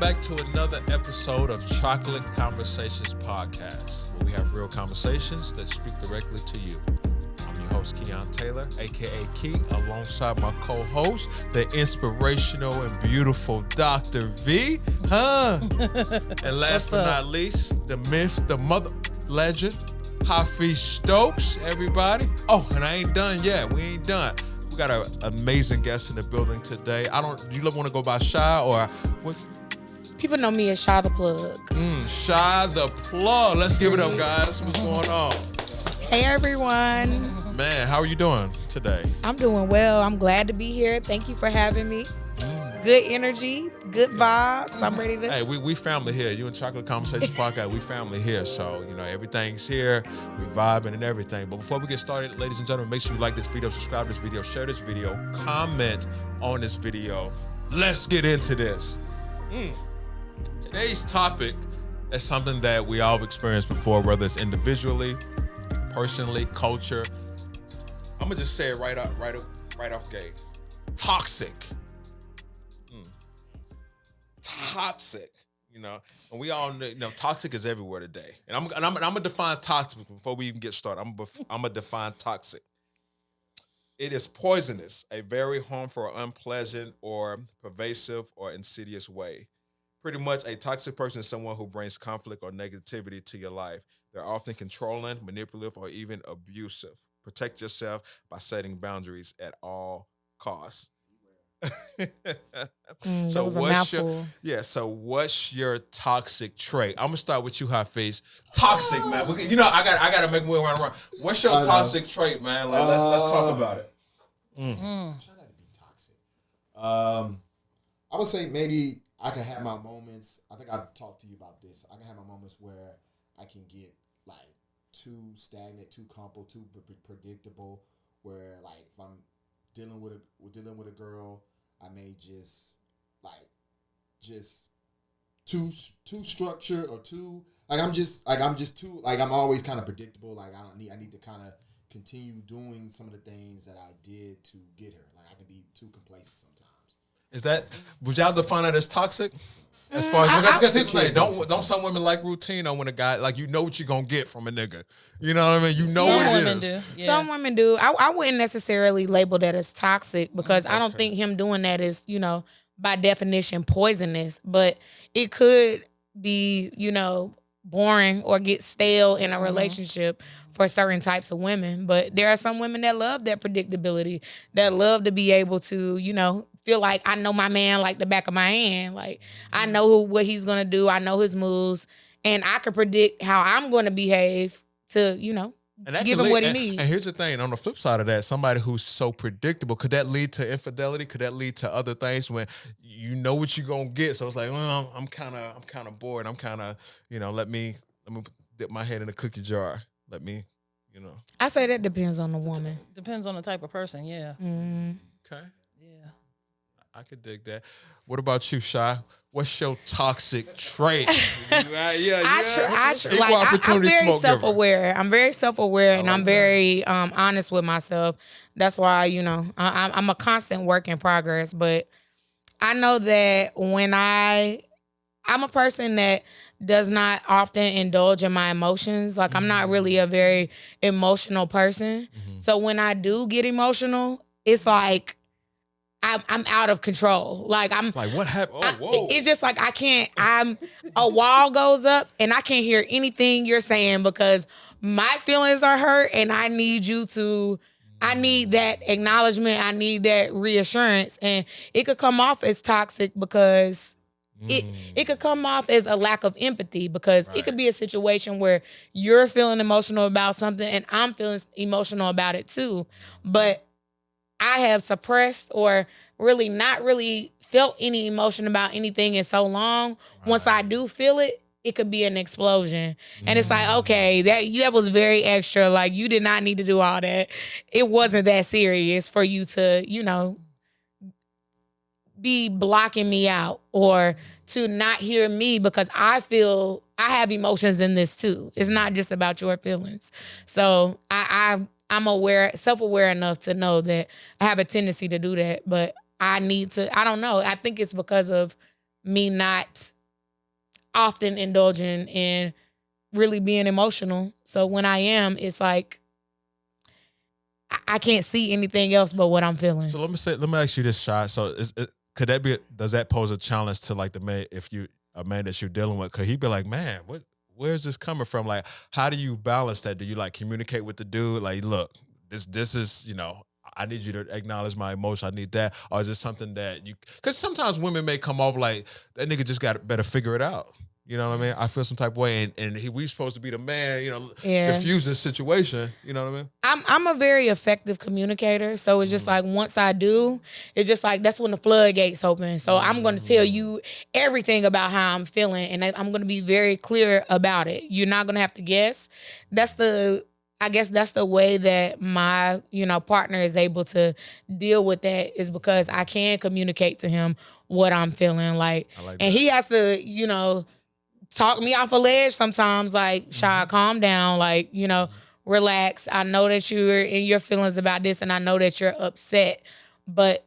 back to another episode of Chocolate Conversations Podcast, where we have real conversations that speak directly to you. I'm your host, Keon Taylor, a.k.a. Key, alongside my co-host, the inspirational and beautiful Dr. V. And last but not least, the myth, the mother legend, Hafiz Stokes, everybody. Oh, and I ain't done yet. We ain't done. We got an amazing guest in the building today. Do you want to go by Shy or what? People know me as Shy the Plug. Shy the Plug. Let's give it up, guys. What's going on? Hey, everyone. Man, how are you doing today? I'm doing well. I'm glad to be here. Thank you for having me. Good energy, good vibes. I'm ready to. Hey, we family here. You and Chocolate Conversations Podcast, we family here. So, everything's here. We vibing and everything. But before we get started, ladies and gentlemen, make sure you like this video, subscribe to this video, share this video, comment on this video. Let's get into this. Today's topic is something that we all have experienced before, whether it's individually, personally, culture. I'm gonna just say it right off gate. Toxic. Toxic, and we all know, toxic is everywhere today. And I'm gonna define toxic before we even get started. I'm gonna define toxic. It is poisonous, a very harmful or unpleasant or pervasive or insidious way. Pretty much, a toxic person is someone who brings conflict or negativity to your life. They're often controlling, manipulative, or even abusive. Protect yourself by setting boundaries at all costs. So what's your toxic trait? I'm gonna start with you, Hafiz. Toxic, man. I gotta make my way around. What's your toxic trait, man? Like, let's talk about it. Try not to be toxic. I would say maybe I can have my moments. I think I've talked to you about this. I can have my moments where I can get like too stagnant, too comfortable, too predictable. Where like if I'm dealing with a girl, I may just too structured or too I'm always kind of predictable. Like I need to kind of continue doing some of the things that I did to get her. Like I can be too complacent sometimes. Would y'all define that as toxic? As far as because here's the thing, don't some women like routine on when a guy like what you're gonna get from a nigga. You know what I mean? You know what it is. Do. Yeah. Some women do. I wouldn't necessarily label that as toxic because I don't think him doing that is, by definition poisonous. But it could be, boring or get stale in a relationship for certain types of women. But there are some women that love that predictability, that love to be able to, feel like I know my man like the back of my hand. Like I know what he's gonna do. I know his moves, and I can predict how I'm gonna behave to, give him what he needs. And here's the thing: on the flip side of that, somebody who's so predictable, could that lead to infidelity? Could that lead to other things when you know what you're gonna get? So it's like, well, I'm kind of bored. I'm kind of, let me dip my head in a cookie jar. Let me, I say that depends on the woman. Depends on the type of person. Yeah. Mm-hmm. Okay. Yeah. I could dig that. What about you, Shy? What's your toxic trait? I'm very self-aware. I'm very self-aware, and I'm very honest with myself. That's why, I'm a constant work in progress. But I know that when I'm a person that does not often indulge in my emotions. Like I'm not really a very emotional person. So when I do get emotional, it's like I'm out of control. Like I'm like, what happened? Oh, whoa. It's just like a wall goes up and I can't hear anything you're saying because my feelings are hurt and I need that acknowledgement. I need that reassurance. And it could come off as toxic because it could come off as a lack of empathy because it could be a situation where you're feeling emotional about something and I'm feeling emotional about it too. But I have suppressed or really not really felt any emotion about anything in so long. Once I do feel it, it could be an explosion. And it's like, okay, that was very extra. Like you did not need to do all that. It wasn't that serious for you to, be blocking me out or to not hear me because I feel I have emotions in this too. It's not just about your feelings. So I'm self-aware enough to know that I have a tendency to do that, but I don't know. I think it's because of me not often indulging in really being emotional. So when I am, it's like I can't see anything else but what I'm feeling. So let me ask you this, Shy. So does that pose a challenge to like the man, if you a man that you're dealing with? Could he be like, man, where's this coming from? Like, how do you balance that? Do you like communicate with the dude? Like, look, this is, I need you to acknowledge my emotion. I need that. Or is this something that because sometimes women may come off like, that nigga just better figure it out. You know what I mean? I feel some type of way, and we supposed to be the man, diffuse this situation. You know what I mean? I'm a very effective communicator, so it's just like once I do, it's just like that's when the floodgates open. So I'm going to tell you everything about how I'm feeling, and I'm going to be very clear about it. You're not going to have to guess. I guess that's the way that my, partner is able to deal with that, is because I can communicate to him what I'm feeling like. And he has to, talk me off a ledge sometimes, like, Shy, calm down, like, relax. I know that you're in your feelings about this, and I know that you're upset, but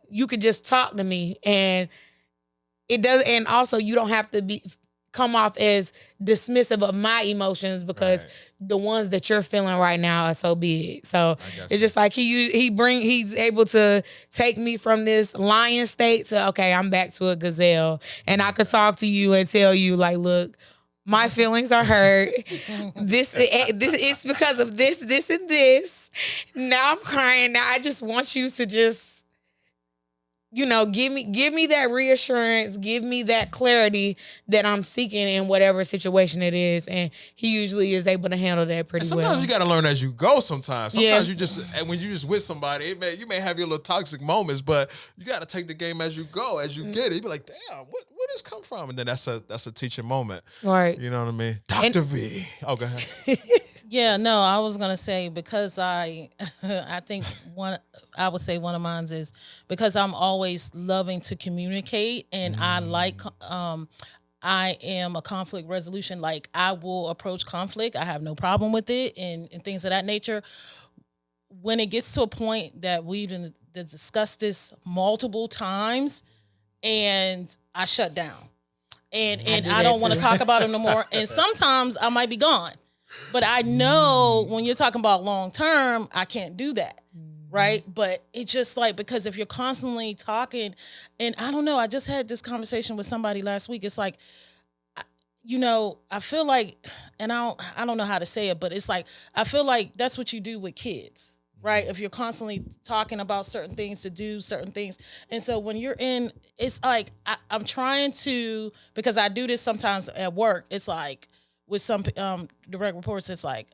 you could just talk to me, and it does. And also, you don't have to come off as dismissive of my emotions, because the ones that you're feeling right now are so big. So it's just like he's able to take me from this lion state to, okay, I'm back to a gazelle, and I could talk to you and tell you, like, look, my feelings are hurt. This it's because of this, and this. Now I'm crying. Now I just want you to just, give me that reassurance, give me that clarity that I'm seeking in whatever situation it is. And he usually is able to handle that pretty well. Sometimes you got to learn as you go sometimes. Sometimes when you just with somebody, you may have your little toxic moments, but you got to take the game as you go, as you get it. You be like, damn, where does come from? And then that's a teaching moment. Right. You know what I mean? Dr. V. Oh, go ahead. Yeah, no, I was gonna say, because I think I would say one of mine is because I'm always loving to communicate, and I am a conflict resolution. Like, I will approach conflict. I have no problem with it, and things of that nature. When it gets to a point that we've discussed this multiple times, and I shut down, and I don't want to talk about it no more. And sometimes I might be gone. But I know when you're talking about long term, I can't do that, right? But it's just like, because if you're constantly talking, and I don't know, I just had this conversation with somebody last week. It's like, I feel like, and I don't know how to say it, but it's like, I feel like that's what you do with kids, right? If you're constantly talking about certain things, to do certain things. And so when you're in, it's like, I'm trying to, because I do this sometimes at work, it's like, with some direct reports, it's like,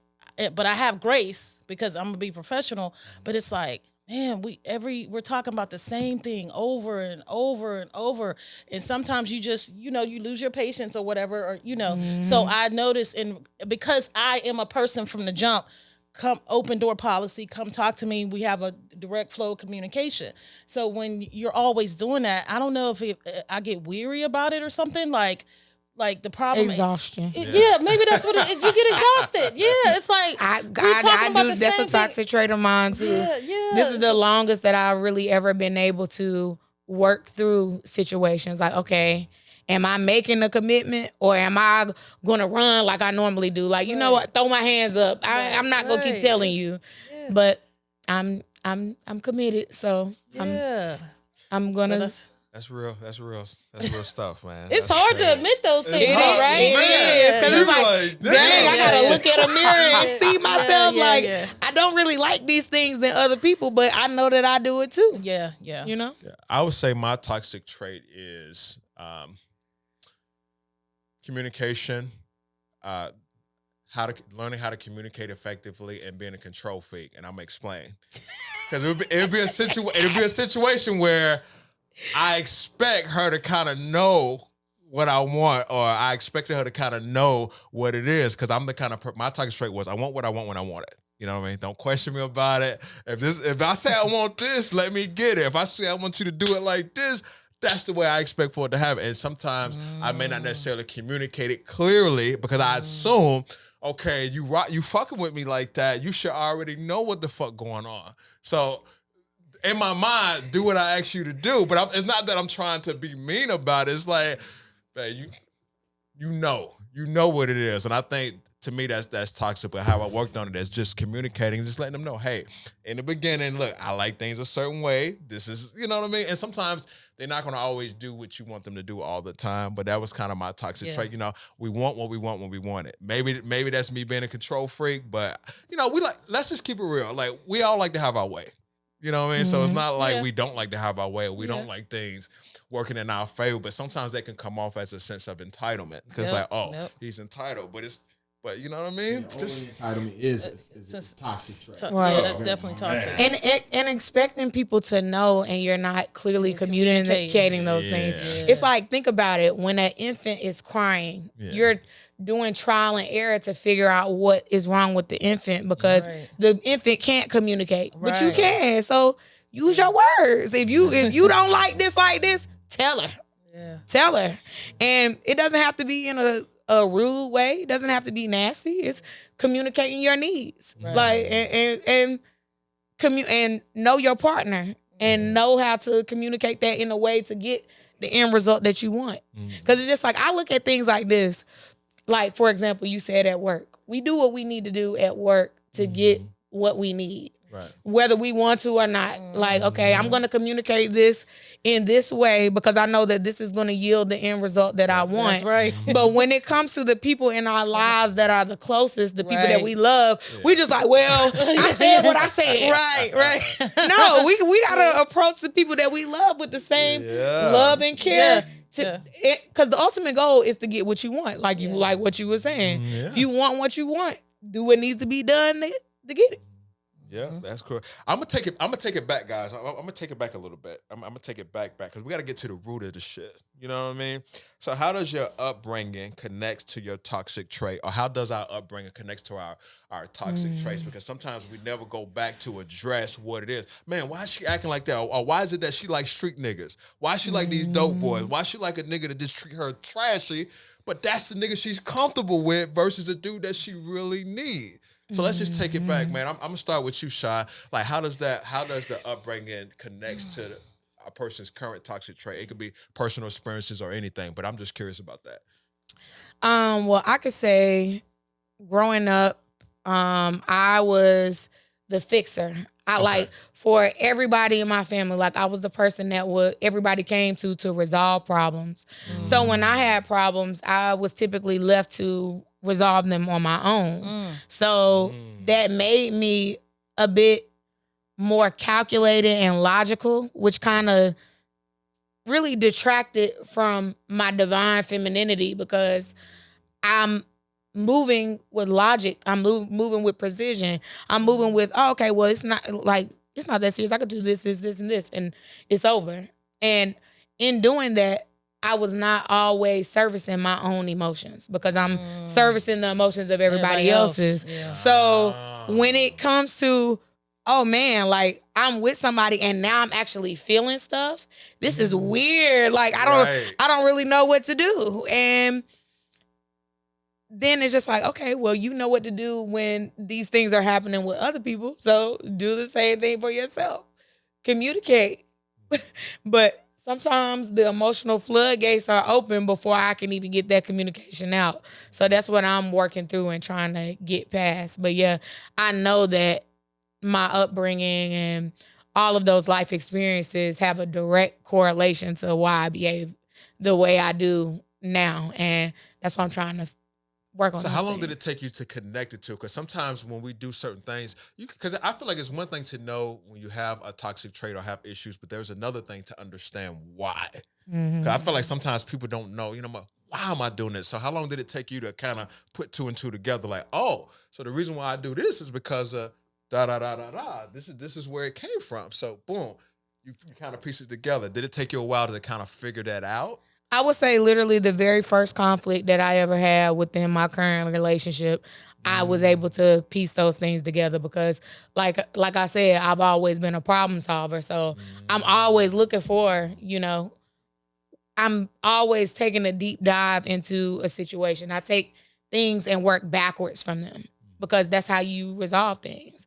but I have grace because I'm gonna be professional. But it's like, man, we're talking about the same thing over and over and over, and sometimes you just, you lose your patience or whatever, or So I notice, and because I am a person from the jump, come open door policy, come talk to me. We have a direct flow of communication. So when you're always doing that, I don't know if I get weary about it or something like the problem exhaustion. Yeah, maybe that's what you get exhausted. Yeah, it's like I do. That's a toxic trait of mine too. Yeah. This is the longest that I've really ever been able to work through situations. Like, okay, am I making a commitment, or am I gonna run like I normally do? Like, you know what? Throw my hands up. I'm not gonna keep telling you, but I'm committed. So I'm gonna. That's real stuff, man. It's hard to admit those things, right? It is, because it's like, dang, I gotta look at a mirror and see myself. I don't really like these things in other people, but I know that I do it too. Yeah. Yeah. I would say my toxic trait is communication, learning how to communicate effectively, and being a control freak. And I'm gonna explain, because it'd be a situation where I expect her to kind of know what I want, or I expected her to kind of know what it is, because I'm the kind of my toxic trait was, I want what I want when I want it. You know what I mean? Don't question me about it. If I say I want this, let me get it. If I say I want you to do it like this, that's the way I expect for it to happen. And sometimes I may not necessarily communicate it clearly, because I assume, okay, you fucking with me like that, you should already know what the fuck going on. So in my mind, do what I ask you to do. But it's not that I'm trying to be mean about it. It's like, man, you know what it is. And I think to me that's toxic. But how I worked on it is just communicating, just letting them know, hey, in the beginning, look, I like things a certain way. This is, you know what I mean? And sometimes they're not going to always do what you want them to do all the time. But that was kind of my toxic trait. You know, we want what we want when we want it. Maybe that's me being a control freak. But, you know, let's just keep it real. Like, we all like to have our way. You know what I mean? So it's not like we don't like to have our way or we don't like things working in our favor, but sometimes they can come off as a sense of entitlement because he's entitled, but you know what I mean? Yeah, entitlement is a toxic trait. Right. Yeah, that's definitely toxic. And expecting people to know and you're not clearly communicating those things. It's like, think about it. When an infant is crying, you're doing trial and error to figure out what is wrong with the infant because the infant can't communicate, but you can. So use your words. If you don't like this, tell her. Yeah. Tell her. And it doesn't have to be in a rude way. It doesn't have to be nasty. It's communicating your needs. Right. Like and know your partner and know how to communicate that in a way to get the end result that you want. Because it's just like, I look at things like this. Like, for example, you said at work. We do what we need to do at work to get what we need. Right. Whether we want to or not. Like, okay, I'm going to communicate this in this way because I know that this is going to yield the end result that I want. That's right. But when it comes to the people in our lives that are the closest, the people that we love, we just like, well, I said what I said. Right. No, we got to approach the people that we love with the same love and care. Because the ultimate goal is to get what you want. Like like what you were saying. If you want what you want, do what needs to be done to get it. Yeah, that's cool. I'm gonna take it back, guys. I'm gonna take it back a little bit. I'm gonna take it back because we got to get to the root of the shit. You know what I mean? So how does your upbringing connect to your toxic trait, or how does our upbringing connect to our toxic traits? Because sometimes we never go back to address what it is. Man, why is she acting like that? Or why is it that she like street niggas? Why she like these dope boys? Why she like a nigga that just treat her trashy? But that's the nigga she's comfortable with versus a dude that she really needs. So let's just take it back, man. I'm gonna start with you, Shy. Like, how does the upbringing connects to a person's current toxic trait? It could be personal experiences or anything, but I'm just curious about that. Well, I could say, growing up, I was the fixer. Like, for everybody in my family, like, I was the person that everybody came to resolve problems. So when I had problems, I was typically left to resolve them on my own. So that made me a bit more calculated and logical, which kind of really detracted from my divine femininity because I'm moving with logic. I'm moving with precision. I'm moving with, it's not that serious. I could do this, and this, and it's over. And in doing that, I was not always servicing my own emotions because I'm servicing the emotions of everybody else's. Yeah. So when it comes to, oh man, like, I'm with somebody and now I'm actually feeling stuff, this is weird. Like, I don't really know what to do. And then it's just like, okay, well, you know what to do when these things are happening with other people. So do the same thing for yourself. Communicate. But sometimes the emotional floodgates are open before I can even get that communication out. So that's what I'm working through and trying to get past. But yeah, I know that my upbringing and all of those life experiences have a direct correlation to why I behave the way I do now. And that's what I'm trying to work on. So how long did it take you to connect it to? Because sometimes when we do certain things, because I feel like it's one thing to know when you have a toxic trait or have issues, but there's another thing to understand why. Because I feel like sometimes people don't know, why am I doing this? So how long did it take you to kind of put two and two together? Like, oh, so the reason why I do this is because This is where it came from. So boom, you kind of piece it together. Did it take you a while to kind of figure that out? I would say literally the very first conflict that I ever had within my current relationship, I was able to piece those things together because like I said, I've always been a problem solver. So I'm always looking for, I'm always taking a deep dive into a situation. I take things and work backwards from them because that's how you resolve things.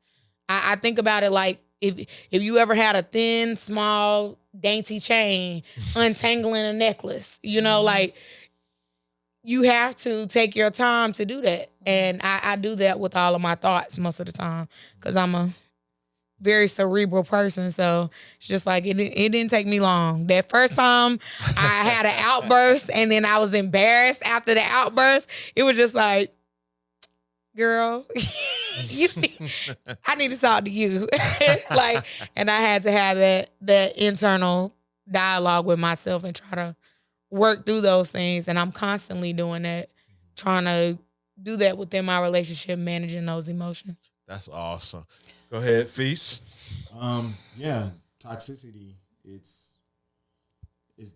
I think about it like if you ever had a thin, small, dainty chain untangling a necklace, you know, like you have to take your time to do that. And I do that with all of my thoughts most of the time because I'm a very cerebral person. So it's just like it didn't take me long. That first time I had an outburst and then I was embarrassed after the outburst. It was just like, girl, I need to talk to you. Like, and I had to have that internal dialogue with myself and try to work through those things. And I'm constantly doing that, trying to do that within my relationship, managing those emotions. That's awesome. Go ahead, Feast. Yeah, toxicity. It's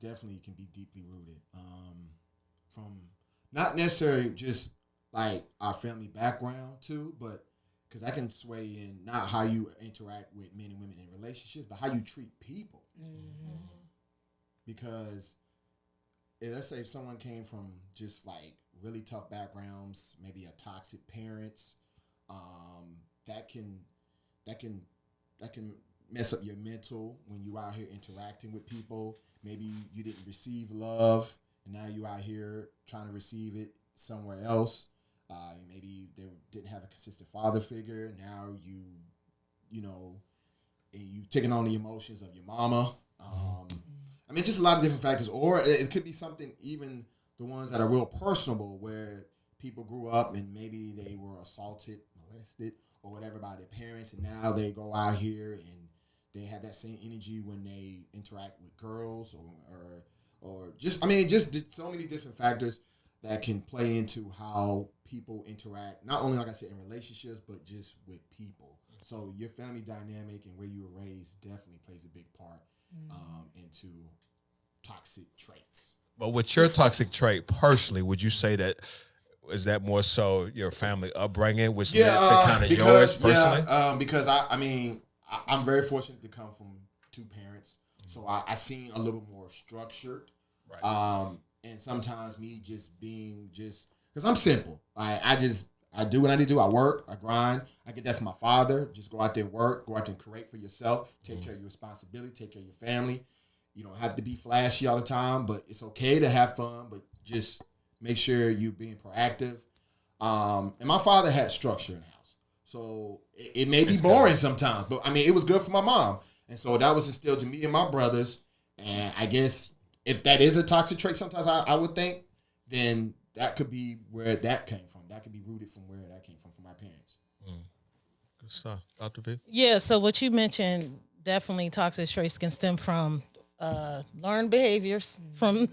definitely can be deeply rooted. From not necessarily just like our family background too, but because that can sway in not how you interact with men and women in relationships, but how you treat people. Mm-hmm. Because let's say if someone came from just like really tough backgrounds, maybe a toxic parents, that can mess up your mental when you out here interacting with people. Maybe you didn't receive love, and now you out here trying to receive it somewhere else. Maybe they didn't have a consistent father figure. Now you taking on the emotions of your mama. I mean, just a lot of different factors. Or it could be something, even the ones that are real personable, where people grew up and maybe they were assaulted, molested, or whatever by their parents, and now they go out here and they have that same energy when they interact with girls or just so many different factors that can play into how people interact, not only, like I said, in relationships, but just with people. So your family dynamic and where you were raised definitely plays a big part into toxic traits. But with your toxic trait, personally, would you say that is that more so your family upbringing, which led to kind of yours personally? Yeah, because I'm very fortunate to come from two parents, so I seen a little more structured. Right. And sometimes me just being because I'm simple. I do what I need to do. I work, I grind. I get that from my father. Just go out there and work. Go out there and create for yourself. Take care of your responsibility. Take care of your family. You don't have to be flashy all the time, but it's okay to have fun. But just make sure you're being proactive. And my father had structure in the house. So it may be boring sometimes, but I mean, it was good for my mom. And so that was instilled to me and my brothers. And I guess if that is a toxic trait, sometimes I would think, then that could be where that came from. That could be rooted from where that came from my parents. Good stuff. Dr. V? Yeah, so what you mentioned, definitely toxic traits can stem from learned behaviors from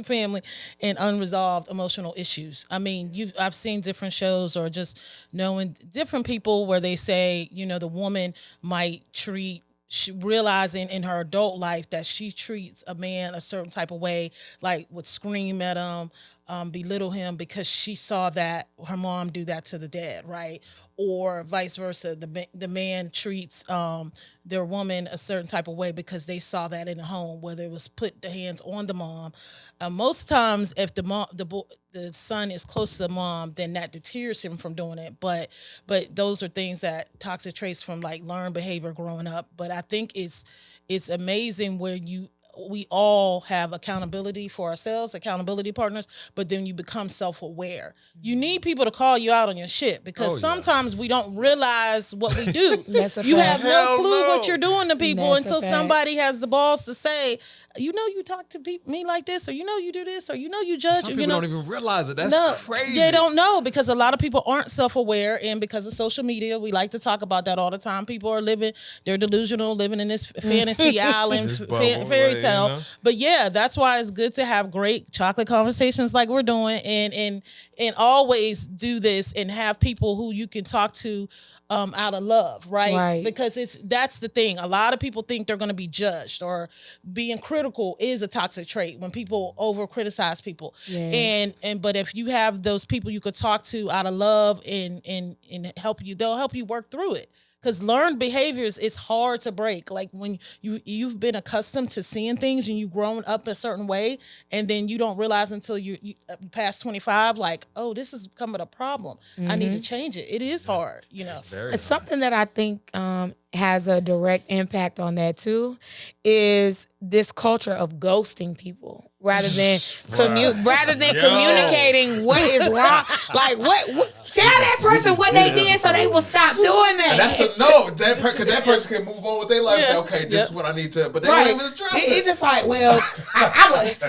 family and unresolved emotional issues. I mean, I've seen different shows or just knowing different people where they say, the woman might realizing in her adult life that she treats a man a certain type of way, like would scream at him, belittle him because she saw that her mom do that to the dad, right? Or vice versa. The man treats their woman a certain type of way because they saw that in the home, whether it was put the hands on the mom. Most times, if the son is close to the mom, then that deters him from doing it. But those are things that toxic traits from like learned behavior growing up. But I think it's amazing where we all have accountability for ourselves, accountability partners, but then you become self-aware. You need people to call you out on your shit because sometimes we don't realize what we do. You have no clue what you're doing to people until somebody has the balls to say, you talk to me like this, or you do this, or you judge. Some people don't even realize it. That's crazy. They don't know because a lot of people aren't self-aware, and because of social media, we like to talk about that all the time. People are they're delusional, living in this fantasy island fairy tale. But yeah, that's why it's good to have great chocolate conversations like we're doing, and always do this and have people who you can talk to out of love, right? Because that's the thing. A lot of people think they're going to be judged, or being critical is a toxic trait when people over criticize people. Yes. But if you have those people you could talk to out of love and help you, they'll help you work through it. Because learned behaviors is hard to break. Like when you've been accustomed to seeing things and you've grown up a certain way, and then you don't realize until you past 25, like, oh, this is becoming a problem. I need to change it. It is hard, you know. It's something that I think has a direct impact on that too, is this culture of ghosting people rather than communicating what is wrong. Like what tell that person what they did so they will stop doing that. And that's a no. Because that person can move on with their life and say, okay, this is what I need to, but they don't even address it. It's just like, well, I was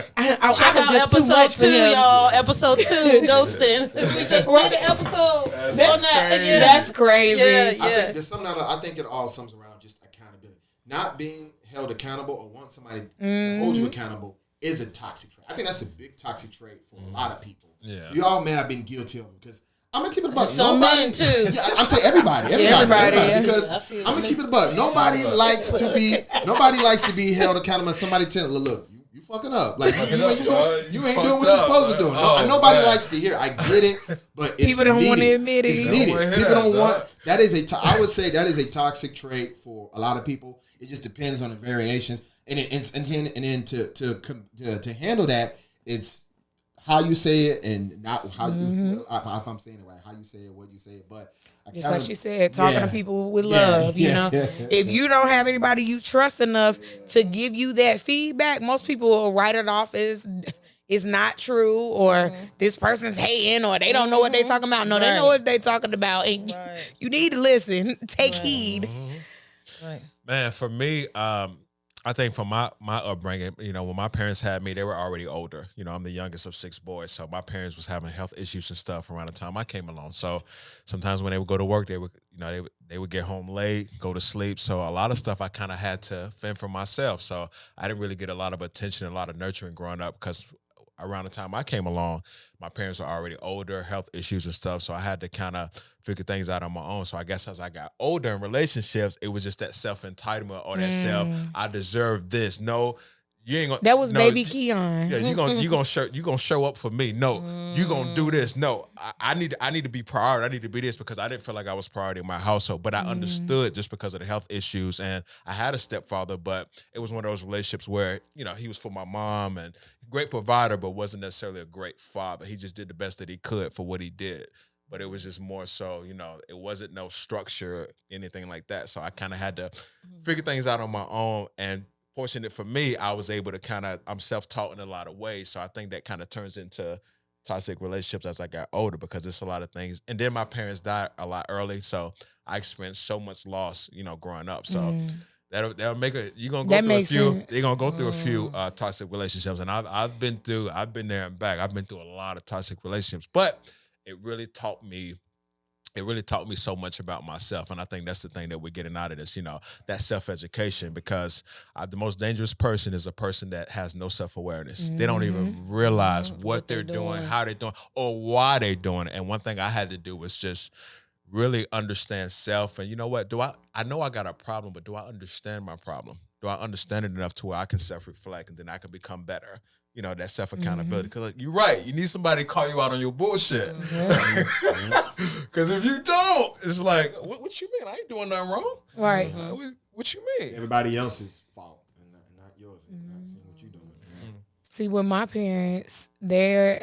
just too much for him. Y'all. Episode 2, ghosting. We just did an episode. That's crazy. Yeah. I think there's something I think it all sums around just accountability. Not being held accountable or want somebody to hold you accountable is a toxic trait. I think that's a big toxic trait for a lot of people. Yeah. You all may have been guilty of it because I'm gonna keep it a buck. Some men too. Yeah, I'm saying everybody. Because I'm gonna keep it a buck. Nobody likes to be held accountable. Somebody tell, look, you fucking up. Like you ain't doing what you're supposed to do. Nobody likes to hear. I get it, but it's people don't want to admit it. It's needed. People don't want. That is I would say that is a toxic trait for a lot of people. It just depends on the variations, and then to handle that, it's how you say it and not how you. If I'm saying it right, how you say it, what you say it, but just like she said, talking to people with love. You know, if you don't have anybody you trust enough to give you that feedback, most people will write it off as it's not true, or this person's hating, or they don't know what they're talking about. No, they know what they're talking about, and you need to listen, take heed. Right. Man, for me, I think from my upbringing, you know, when my parents had me, they were already older. You know, I'm the youngest of 6 boys, so my parents was having health issues and stuff around the time I came along. So sometimes when they would go to work, they would get home late, go to sleep. So a lot of stuff I kind of had to fend for myself. So I didn't really get a lot of attention, a lot of nurturing growing up because around the time I came along, my parents were already older, health issues and stuff. So I had to kind of figure things out on my own. So I guess as I got older in relationships, it was just that self-entitlement or that I deserve this. No, you ain't gonna. That was baby Keon. Yeah, you gonna show up for me. No, you gonna do this. No, I need to be priority. I need to be this because I didn't feel like I was priority in my household. But I understood just because of the health issues, and I had a stepfather, but it was one of those relationships where, you know, he was for my mom and great provider, but wasn't necessarily a great father. He just did the best that he could for what he did. But it was just more so, you know, it wasn't no structure, anything like that. So I kind of had to figure things out on my own. And fortunate for me, I was able to I'm self-taught in a lot of ways. So I think that kind of turns into toxic relationships as I got older because there's a lot of things. And then my parents died a lot early. So I experienced so much loss, you know, growing up. So that'll make you're going to go through a few, sense. You're going to go through a few toxic relationships. And I've been there and back. I've been through a lot of toxic relationships, but it really taught me so much about myself. And I think that's the thing that we're getting out of this, you know, that self-education, because the most dangerous person is a person that has no self-awareness. They don't even realize what they're doing, how they're doing, or why they're doing it. And one thing I had to do was just really understand self. And you know what? I know I got a problem, but do I understand my problem? Do I understand it enough to where I can self-reflect and then I can become better? You know, that self-accountability. Because you're right. You need somebody to call you out on your bullshit. Because if you don't, it's like, what you mean? I ain't doing nothing wrong. Right. What you mean? Everybody else's fault and not yours. Not seeing what you're doing. See, with my parents, they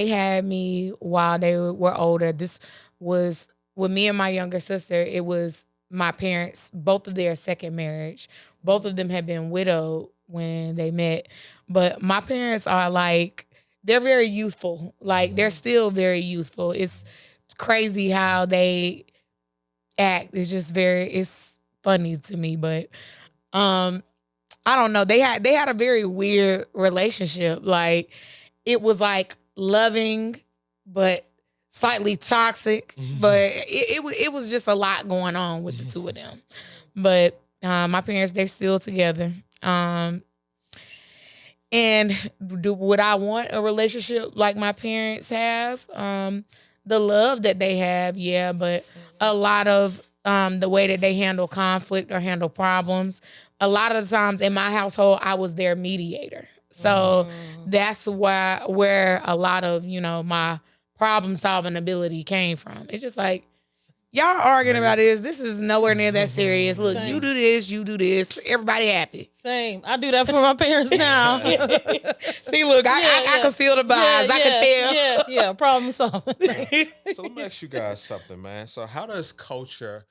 had me while they were older. This was, with me and my younger sister, it was my parents, both of their second marriage. Both of them had been widowed when they met, but my parents are they're very youthful. Like they're still very youthful. It's crazy how they act. It's just it's funny to me, but I don't know. They had a very weird relationship. Like it was like loving, but slightly toxic. But it was just a lot going on with the two of them. But my parents, they're still together. And would I want a relationship like my parents have? The love that they have, yeah, but a lot of the way that they handle conflict or handle problems, a lot of the times in my household, I was their mediator. So that's where a lot of, you know, my problem solving ability came from. It's just like, Y'all arguing about this. This is nowhere near that serious. Look, Same. you do this. Everybody happy. Same. I do that for my parents now. See, look, I can feel the vibes. I can tell. Yeah. Problem solved. So let me ask you guys something, man. So how does culture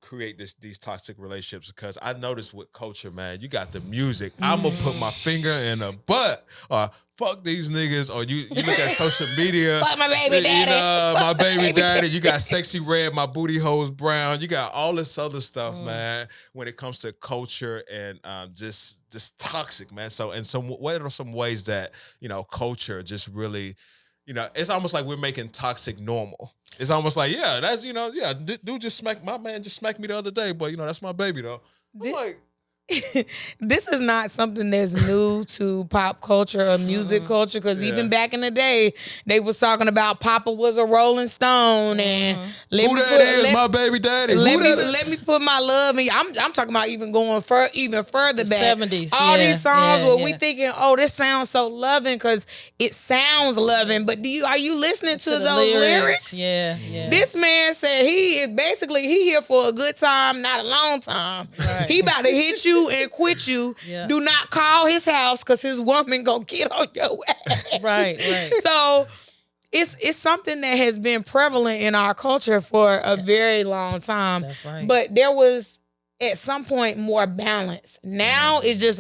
create these toxic relationships? Because I noticed with culture, man, you got the music. I'm gonna put my finger in a butt, or fuck these niggas, or you look at social media. Fuck my baby daddy. My baby daddy. You got Sexy Red, my booty hole's brown. You got all this other stuff, man, when it comes to culture and just toxic, man. So what are some ways that, culture just really, it's almost like we're making toxic normal. It's almost like, that's, dude just smacked, my man just smacked me the other day, but, that's my baby, though. I'm like, this is not something that's new to pop culture or music culture, because even back in the day, they was talking about Papa was a Rolling Stone and my baby daddy. Let me put my love in. I'm talking about even going even further back. 70s. All these songs where we thinking, oh, this sounds so loving because it sounds loving, but are you listening to those lyrics? Yeah. This man said he here for a good time, not a long time. Right. He about to hit you and quit you. Yeah. Do not call his house because his woman gonna get on your ass. Right. So it's something that has been prevalent in our culture for a very long time. That's right. But there was at some point more balance. Now it's just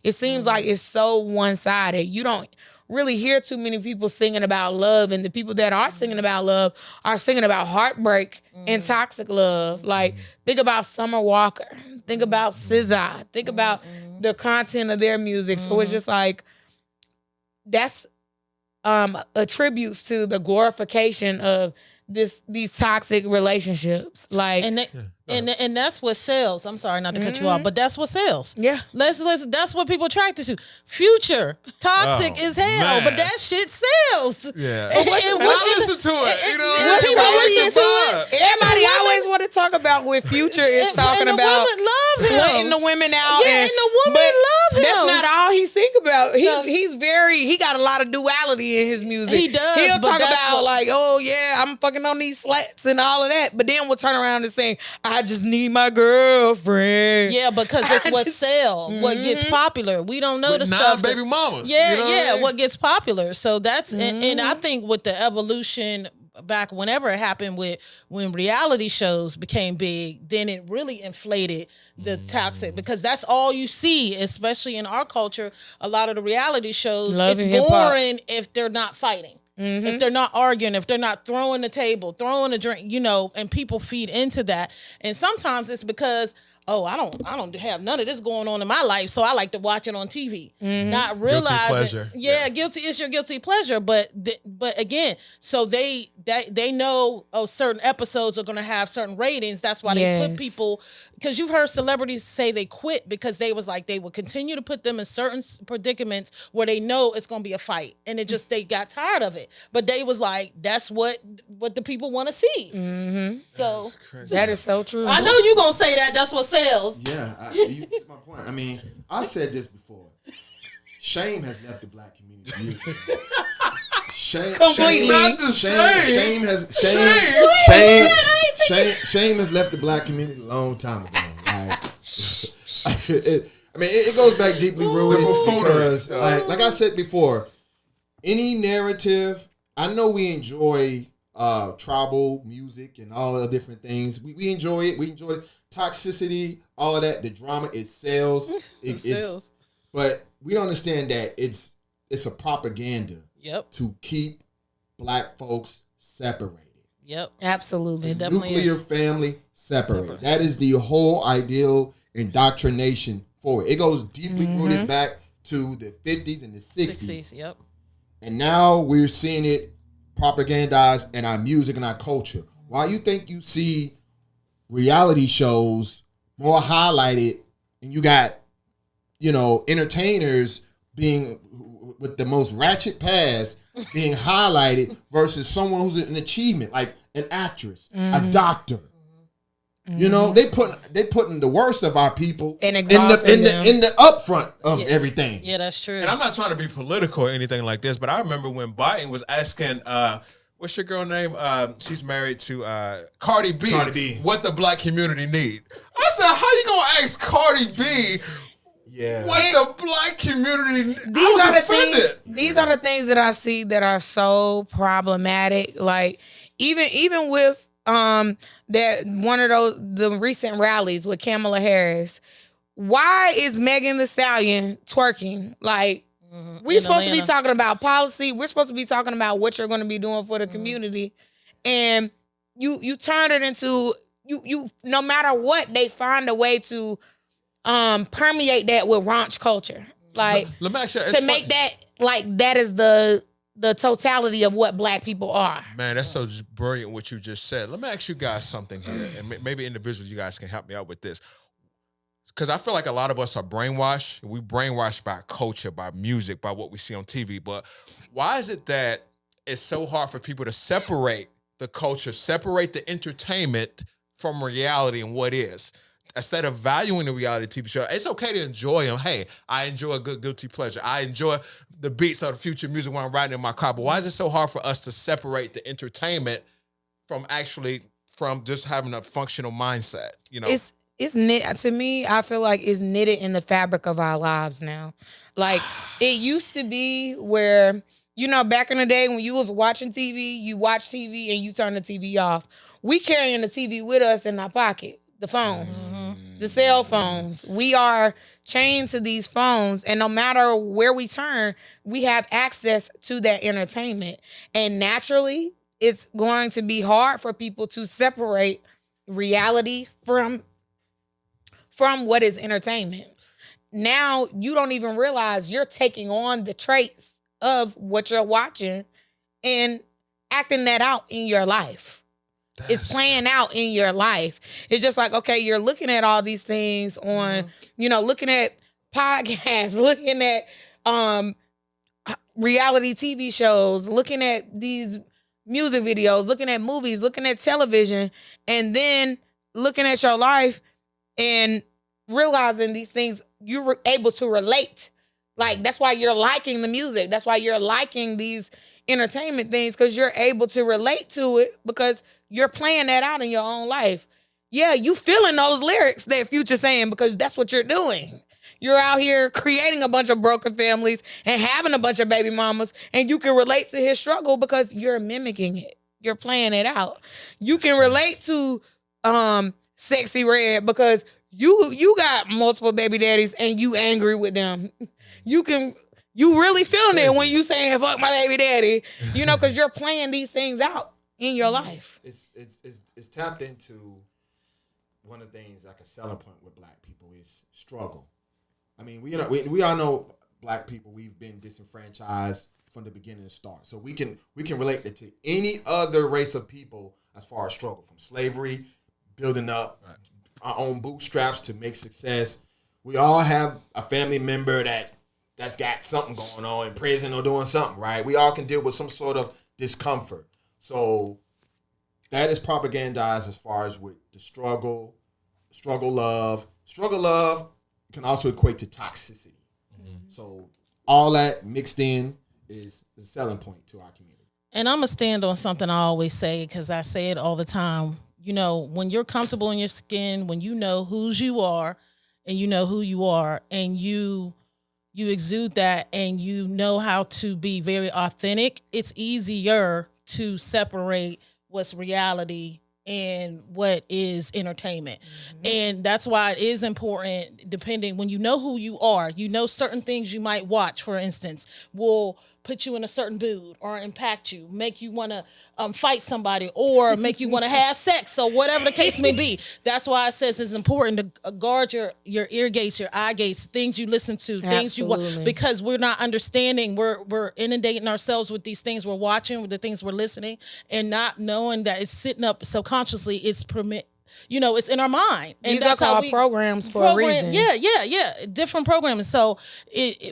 it seems like it's so one-sided. You don't really hear too many people singing about love, and the people that are singing about love are singing about heartbreak and toxic love. Like, think about Summer Walker, think about SZA, think about the content of their music. So it's just like, that's attributes to the glorification of these toxic relationships. Like, and that's what sells. I'm sorry not to cut you off, but that's what sells. Yeah. Let's that's what people attracted to. Future, toxic as hell, man. but that shit sells. Yeah. And I listen to it. Everybody always want to talk about what Future is talking and the about. women love him. Sweating the women out. Yeah, and the women love him. That's not all he think about. He got a lot of duality in his music. He does. He'll but talk that's about like, oh yeah, I'm fucking on these slats and all of that. But then we'll turn around and say, I just need my girlfriend. Yeah, because it's what sells, what gets popular. We don't know the stuff. Baby mamas. Yeah, what gets popular. So that's and I think with the evolution back whenever it happened when reality shows became big, then it really inflated the toxic, because that's all you see, especially in our culture. A lot of the reality shows, it's boring if they're not fighting. If they're not arguing, if they're not throwing the table, throwing a drink, and people feed into that. And sometimes it's because, I don't have none of this going on in my life, so I like to watch it on TV. Not realizing, guilty is your guilty pleasure. But again, so they know certain episodes are going to have certain ratings. That's why they put people, because you've heard celebrities say they quit because they was like, they would continue to put them in certain predicaments where they know it's going to be a fight, and they got tired of it. But they was like, that's what the people want to see. So that is so true. I know you gonna say that. That's what sells. Yeah, you get my point. I mean, I said this before. Shame has left the black community. Shame has left the black community a long time ago. It goes back deeply rooted because, like I said before, any narrative. I know we enjoy tribal music and all the different things. We enjoy it. We enjoy it. Toxicity, all of that, the drama, it sells. It sells. But we understand that it's a propaganda to keep black folks separated. Yep. Absolutely. It definitely Nuclear family separated. That is the whole ideal indoctrination for it. It goes deeply rooted back to the 50s and the 60s. Yep. And now we're seeing it propagandized in our music and our culture. Why you think you see reality shows more highlighted, and you got, entertainers being with the most ratchet past being highlighted versus someone who's an achievement, like an actress, a doctor. They putting the worst of our people in the upfront of everything. Yeah, that's true. And I'm not trying to be political or anything like this, but I remember when Biden was asking what's your girl name? She's married to Cardi B. Cardi B. What the black community need? I said, how you gonna ask Cardi B? Yeah. What the black community? These I are was the offended. things. These are the things that I see that are so problematic. Like even with that one of the recent rallies with Kamala Harris. Why is Megan Thee Stallion twerking? Like we're supposed to be talking about policy. We're supposed to be talking about what you're going to be doing for the community, and you turn it into you. No matter what, they find a way to permeate that with raunch culture. Like Let me ask you, to make that like that is the totality of what black people are. Man, that's so brilliant what you just said. Let me ask you guys something here, and maybe individually you guys can help me out with this. Because I feel like a lot of us are brainwashed. We brainwashed by culture, by music, by what we see on TV. But why is it that it's so hard for people to separate the culture, separate the entertainment from reality and what is? Instead of valuing the reality TV show, it's okay to enjoy them. Hey, I enjoy a good guilty pleasure. I enjoy the beats of the future music when I'm riding in my car. But why is it so hard for us to separate the entertainment from just having a functional mindset? You know, it's knit to me. I feel like it's knitted in the fabric of our lives now. Like it used to be where, you know, back in the day when you was watching TV, you watch TV and you turn the TV off. We carrying the TV with us in our pocket, the phones, the cell phones. We are chained to these phones, and no matter where we turn, we have access to that entertainment. And naturally, it's going to be hard for people to separate reality from what is entertainment. Now you don't even realize you're taking on the traits of what you're watching and acting that out in your life. It's playing out in your life. It's just like, okay, you're looking at all these things on, you know, looking at podcasts, looking at reality TV shows, looking at these music videos, looking at movies, looking at television, and then looking at your life and realizing these things you're able to relate. Like that's why you're liking the music. That's why you're liking these entertainment things, because you're able to relate to it because you're playing that out in your own life. Yeah, you feeling those lyrics that Future saying because that's what you're doing. You're out here creating a bunch of broken families and having a bunch of baby mamas, and you can relate to his struggle because you're mimicking it. You're playing it out. You can relate to Sexy Red because you got multiple baby daddies and you angry with them. You really feeling it when you saying fuck my baby daddy, you know, because you're playing these things out in your life. It's tapped into one of the things like a selling point with black people is struggle. I mean, we all know black people, we've been disenfranchised from the beginning to start. So we can relate it to any other race of people as far as struggle, from slavery, building up our own bootstraps to make success. We all have a family member that's got something going on in prison or doing something, right? We all can deal with some sort of discomfort. So that is propagandized as far as with the struggle love. Struggle love can also equate to toxicity. Mm-hmm. So all that mixed in is a selling point to our community. And I'm going to stand on something I always say, because I say it all the time. You know, when you're comfortable in your skin, when you know whose you are and you know who you are, and you exude that and you know how to be very authentic, it's easier to separate what's reality and what is entertainment. Mm-hmm. And that's why it is important, depending, when you know who you are, you know certain things you might watch, for instance, will put you in a certain mood or impact you, make you want to fight somebody or make you want to have sex, or whatever the case may be. That's why it says it's important to guard your ear gates, your eye gates, things you listen to, things you watch, because we're not understanding. We're inundating ourselves with these things we're watching, with the things we're listening, and not knowing that it's sitting up subconsciously. It's it's in our mind. And these are called programs for a reason. Yeah. Different programs. So,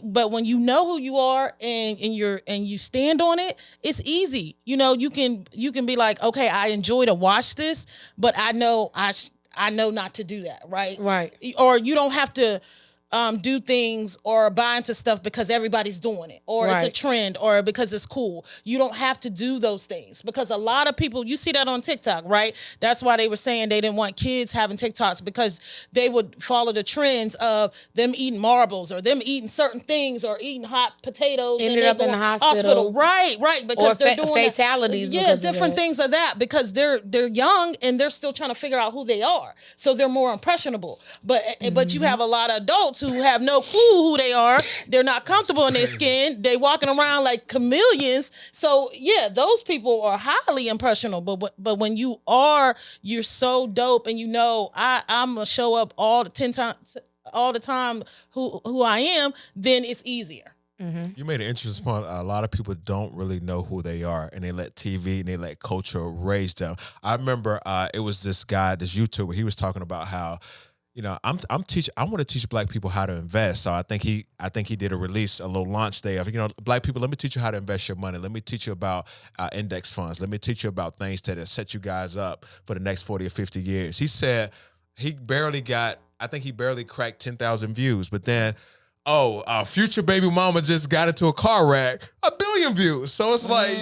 but when you know who you are and you stand on it, it's easy. You know, you can be like, okay, I enjoy to watch this, but I know not to do that, right? Right. Or you don't have to do things or buy into stuff because everybody's doing it, or it's a Right. trend, or because it's cool. You don't have to do those things, because a lot of people, you see that on TikTok, right? That's why they were saying they didn't want kids having TikToks, because they would follow the trends of them eating marbles or them eating certain things or eating hot potatoes. Ended and they up in going the hospital. Right, because Or they're doing that. fatalities Yeah, because of different that. things of that, because they're young and they're still trying to figure out who they are, so they're more impressionable. But you have a lot of adults who have no clue who they are. They're not comfortable in their skin. They walking around like chameleons. So yeah, those people are highly impressionable. But when you're so dope, and I'm gonna show up all the 10 times all the time who I am, then it's easier. You made an interesting point. A lot of people don't really know who they are, and they let TV and they let culture raise them. I remember it was this guy, this YouTuber. He was talking about how, I'm teaching. I want to teach Black people how to invest. So I think he did a little launch day of, Black people. Let me teach you how to invest your money. Let me teach you about index funds. Let me teach you about things that set you guys up for the next 40 or 50 years. He said he barely cracked 10,000 views, but then, future baby mama just got into a car wreck, 1 billion views. So it's like,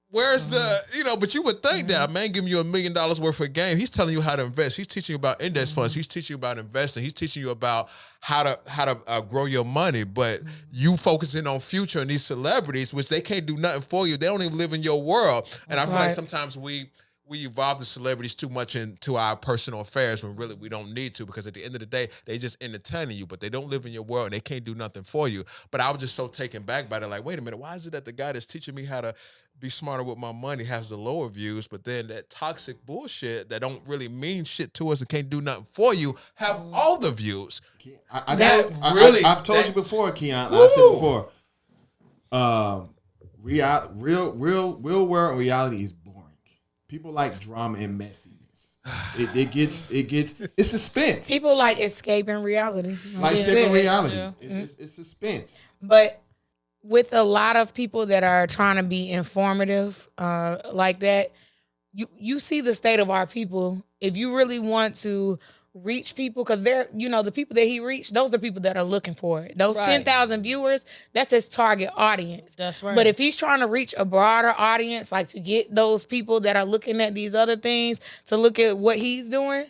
where's the, but you would think that a man giving you $1 million worth of game, he's telling you how to invest. He's teaching you about index funds. He's teaching you about investing. He's teaching you about how to grow your money. But you focusing on Future and these celebrities, which they can't do nothing for you. They don't even live in your world. And I feel like sometimes we evolve the celebrities too much into our personal affairs when really we don't need to, because at the end of the day, they just entertaining you, but they don't live in your world and they can't do nothing for you. But I was just so taken back by that. Like, wait a minute, why is it that the guy that's teaching me how to be smarter with my money has the lower views, but then that toxic bullshit that don't really mean shit to us and can't do nothing for you have all the views? I've told you before, Keon. I've said before. Real world reality is boring. People like drama and messiness. It's suspense. People like escaping reality. Like escaping reality. Yeah. It's suspense. But with a lot of people that are trying to be informative like that, you see the state of our people. If you really want to reach people, because they're, the people that he reached, those are people that are looking for it. Those Right. 10,000 viewers, that's his target audience. That's right. But if he's trying to reach a broader audience, like to get those people that are looking at these other things to look at what he's doing,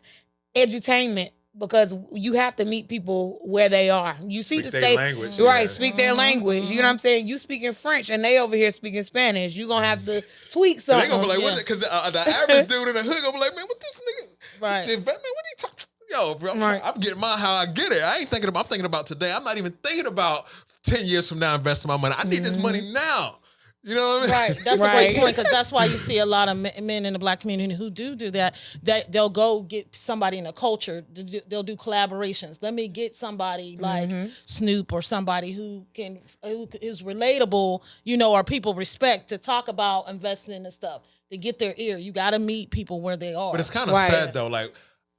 edutainment. Because you have to meet people where they are. You see Speak the their state, language, right? yeah. Speak their language. You know what I'm saying? You speaking French and they over here speaking Spanish. You gonna have to tweak They something. gonna be like, what? Because the average dude in the hood gonna be like, man, what this nigga? Right. Man, what he talking? Yo, bro, Right. I'm getting mine how I get it. I'm thinking about today. I'm not even thinking about 10 years from now investing my money. I need this money now. You know what I mean? Right, that's a Right. great point, because that's why you see a lot of men in the Black community who do that. That they'll go get somebody in a culture. They'll do collaborations. Let me get somebody like Snoop or somebody who is relatable, or people respect, to talk about investing and stuff, to get their ear. You got to meet people where they are. But it's kind of Right. sad though. Like,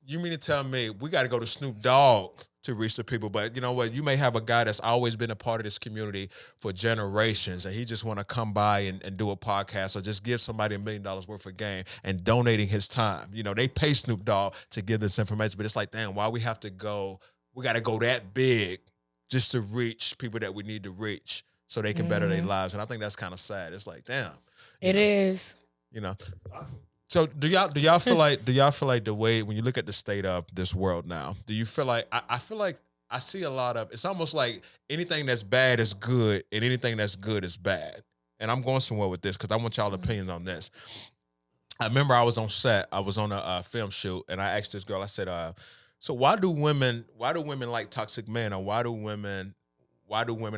you mean to tell me we got to go to Snoop Dogg to reach the people? But you know what? You may have a guy that's always been a part of this community for generations, and he just want to come by and do a podcast, or just give somebody $1 million worth of game and donating his time. They pay Snoop Dogg to give this information, but it's like, damn, why we have to go? We got to go that big just to reach people that we need to reach so they can better their lives. And I think that's kind of sad. It's like, damn. It is. So do y'all feel like the way, when you look at the state of this world now, do you feel like, I feel like I see a lot of, it's almost like anything that's bad is good and anything that's good is bad. And I'm going somewhere with this because I want y'all opinions on this. I remember I was on set, I was on a film shoot, and I asked this girl, I said, so why do women like toxic men, or why do women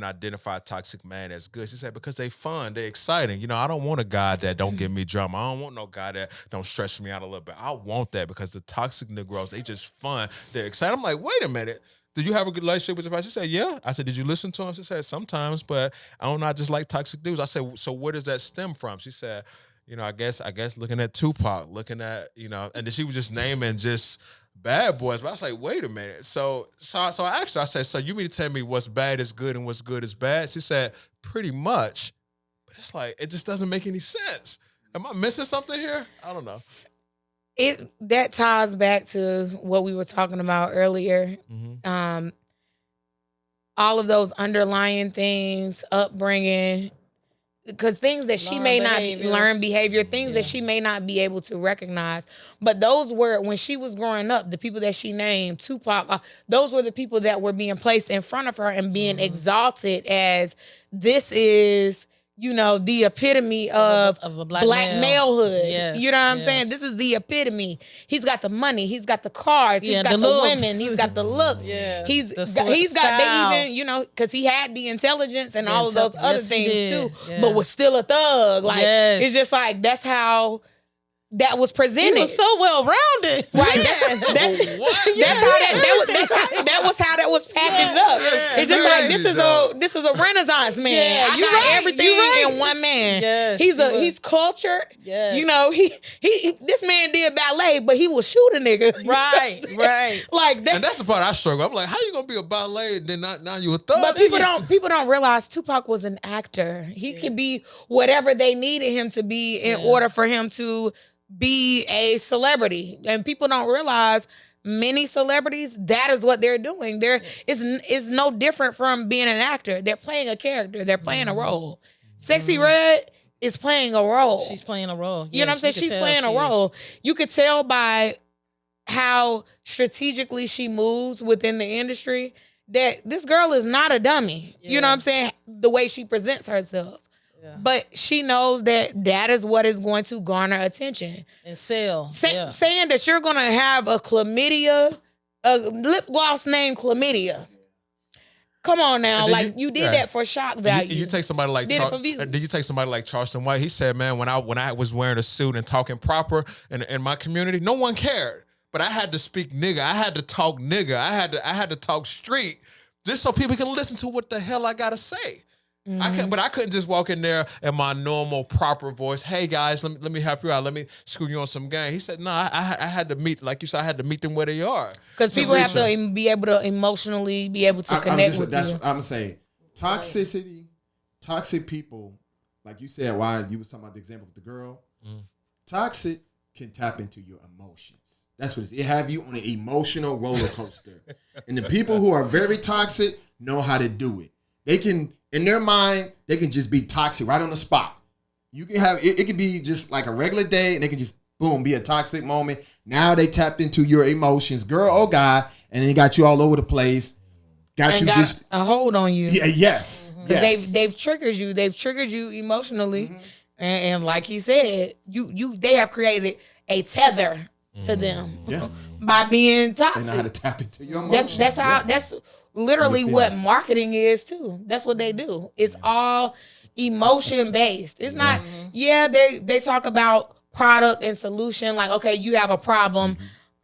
identify toxic man as good? She said, because they fun, they exciting. I don't want a guy that don't give me drama. I don't want no guy that don't stress me out a little bit. I want that, because the toxic Negroes, they just fun, they're excited. I'm like, wait a minute. Did you have a good relationship with your wife? She said, yeah. I said, did you listen to him? She said, sometimes, but I don't know, I just like toxic dudes. I said, so where does that stem from? She said, I guess looking at Tupac, looking at, and then she was just naming just bad boys. But I was like, wait a minute. So I asked her, I said, so you mean to tell me what's bad is good and what's good is bad? She said, pretty much. But it's like, it just doesn't make any sense. Am I missing something here? I don't know. That ties back to what we were talking about earlier. All of those underlying things, upbringing, because things that she may not learn behavior, things that she may not be able to recognize. But those were, when she was growing up, the people that she named, Tupac, those were the people that were being placed in front of her and being exalted as this is, the epitome of a black malehood. Yes, you know what I'm saying? This is the epitome. He's got the money. He's got the cars. He's got the women. He's got the looks. He's got, they even, because he had the intelligence and all of those other things too, but was still a thug. Like, it's just like, that's how that was presented. He was so well rounded. Right. That was how that was packaged up. It's just like, this is a Renaissance man. Yeah, I got everything in one man. Yes, he's cultured. Yes. He this man did ballet, but he will shoot a nigga. Right. Like that. And that's the part I struggle. I'm like, how you gonna be a ballet and then now you a thug? But people don't realize Tupac was an actor. He could be whatever they needed him to be in order for him to be a celebrity. And people don't realize many celebrities, that is what they're doing. It's no different from being an actor. They're playing a character. They're playing a role. Sexy Red is playing a role. She's playing a role. You know what I'm saying? She's playing a role. You could tell by how strategically she moves within the industry that this girl is not a dummy. You know what I'm saying? The way she presents herself. Yeah. But she knows that is what is going to garner attention. And sell. Saying that you're going to have a lip gloss named chlamydia. Come on now. Like, you did that for shock value. You take somebody like did you take somebody like Charleston White? He said, man, when I was wearing a suit and talking proper in my community, no one cared. But I had to speak nigga. I had to talk nigga. I had to talk street just so people can listen to what the hell I gotta say. But I couldn't just walk in there in my normal, proper voice. Hey guys, let me help you out. Let me school you on some game. He said, no, I had to meet, like you said, I had to meet them where they are. Because people have to be able to emotionally be able to connect with you. I'm gonna say toxicity, toxic people, like you said, why you was talking about the example with the girl. Toxic can tap into your emotions. That's what it is. It have you on an emotional roller coaster. And the people who are very toxic know how to do it. They can, in their mind, they can just be toxic right on the spot. You can have, it can be just like a regular day and they can just, boom, be a toxic moment. Now they tapped into your emotions, girl or guy, and they got you all over the place. Got a hold on you. Yeah, yes. Because they've triggered you. They've triggered you emotionally. And like he said, they have created a tether to them by being toxic. They know how to tap into your emotions. That's literally what marketing is too. That's what they do. It's all emotion based. It's not. They talk about product and solution. Like, okay, you have a problem.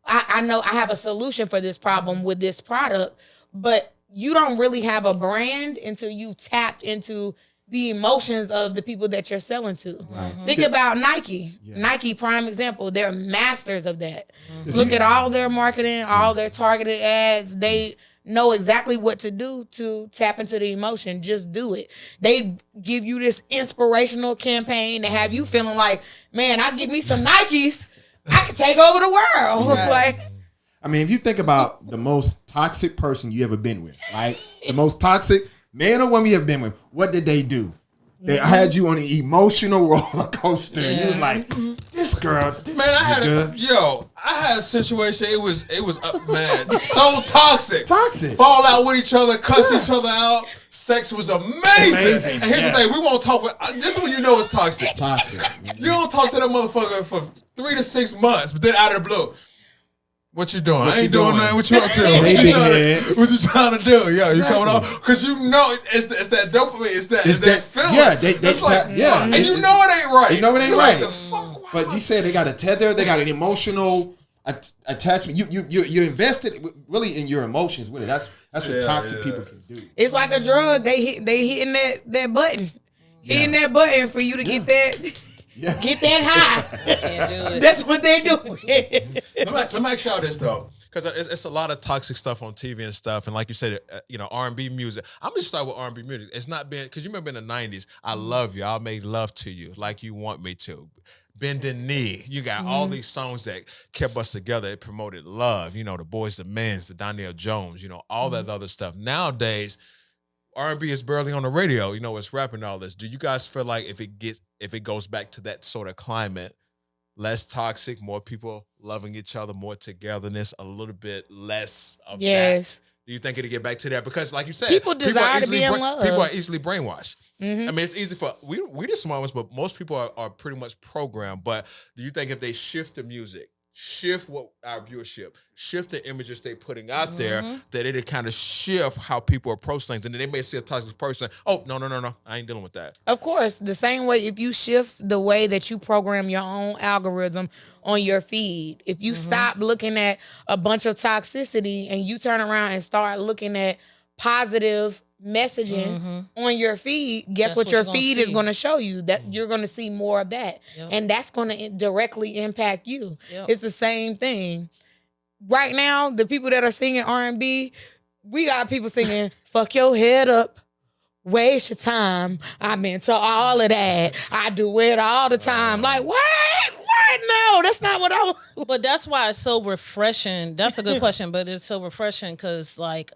I know I have a solution for this problem with this product, but you don't really have a brand until you tapped into the emotions of the people that you're selling to. Think about Nike. Nike, prime example. They're masters of that. Look at all their marketing, all their targeted ads. They know exactly what to do to tap into the emotion. Just do it. They give you this inspirational campaign to have you feeling like, man, I get me some Nikes, I can take over the world. Like, I mean, if you think about the most toxic person you ever been with, right? The most toxic man or woman you ever been with, what did they do? They had you on an emotional roller coaster. And you was like, this girl, I had a situation. It was man, so toxic. Fall out with each other, cuss each other out. Sex was amazing. And here's the thing, we won't talk this is when you know it's toxic. You don't talk to that motherfucker for 3 to 6 months, but then out of the blue, what you doing? I ain't doing nothing. What you up to? What you trying to do? Yo, you coming off? Because you know it's that dopamine. It's that feeling. Yeah, and you know it ain't right. You know it ain't right. Like, the fuck? But you said they got a tether. They got an emotional attachment. You're invested really in your emotions with it. That's what toxic people can do. It's like a drug. They hitting that button, hitting that button for you to get that. Get that high. Can't do it. That's what they do. Let me ask y'all this though, because it's a lot of toxic stuff on TV and stuff, and like you said, R&B music. I'm just start with R&B music. It's not been because you remember in the '90s. I love you. I'll make love to you like you want me to. Bending Knee. You got all these songs that kept us together. It promoted love. You know, the Boys the Men's, the Donnell Jones, you know, all that other stuff. Nowadays, R&B is barely on the radio. You know, it's rapping all this. Do you guys feel like if it goes back to that sort of climate, less toxic, more people loving each other, more togetherness, a little bit less of that? Do you think it'll get back to that? Because like you said, people desire to be in love. People are easily brainwashed. I mean, it's easy for, we the smart ones, but most people are pretty much programmed. But do you think if they shift the music, shift what our viewership, shift the images they're putting out there, that it'll kind of shift how people approach things? And then they may see a toxic person, oh, no, I ain't dealing with that. Of course, the same way if you shift the way that you program your own algorithm on your feed, if you stop looking at a bunch of toxicity and you turn around and start looking at positive messaging on your feed, guess what your feed is going to show you? That you're going to see more of that. And that's going to directly impact you. It's the same thing. Right now, the people that are singing R&B, we got people singing, fuck your head up, waste your time. I'm into all of that. I do it all the time. Like, what? No, that's not what I want. But that's why it's so refreshing. That's a good question, but it's so refreshing because, like,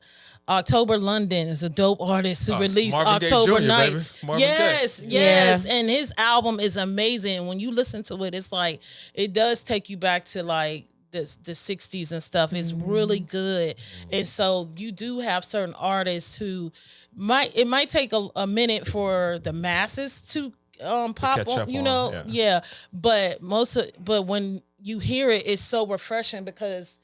October London is a dope artist who released October Nights. Yes. And his album is amazing. When you listen to it, it's like, it does take you back to like the 60s and stuff. It's really good. And so you do have certain artists who it might take a minute for the masses to pop on, you know. But but when you hear it, it's so refreshing because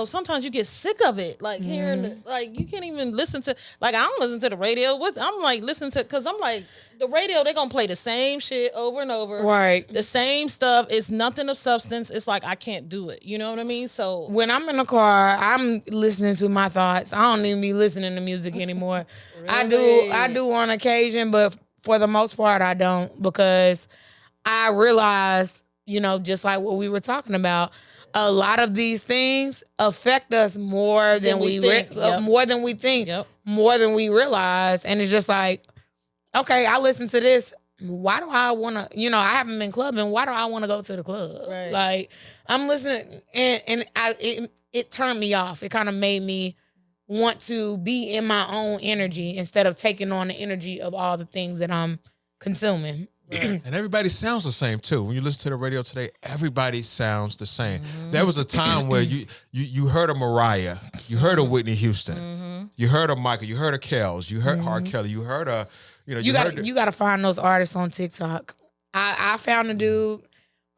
sometimes you get sick of it, like hearing, like you can't even listen to, like I don't listen to the radio. I'm like listening to, because I'm like, the radio, they're gonna play the same shit over and over, right? The same stuff. It's nothing of substance. It's like I can't do it. You know what I mean? So when I'm in the car, I'm listening to my thoughts. I don't even be listening to music anymore. Really? I do on occasion, but for the most part, I don't, because I realize, just like what we were talking about, a lot of these things affect us more than we think, more than we think, more than we realize. And it's just like, okay, I listen to this. Why do I want to, I haven't been clubbing. Why do I want to go to the club? Right. Like, I'm listening and it turned me off. It kind of made me want to be in my own energy instead of taking on the energy of all the things that I'm consuming. And everybody sounds the same too. When you listen to the radio today, everybody sounds the same. There was a time where you heard of Mariah, you heard of Whitney Houston, you heard of Michael, you heard of Kells, you heard R. Kelly, you heard of, you got to find those artists on TikTok. I found a dude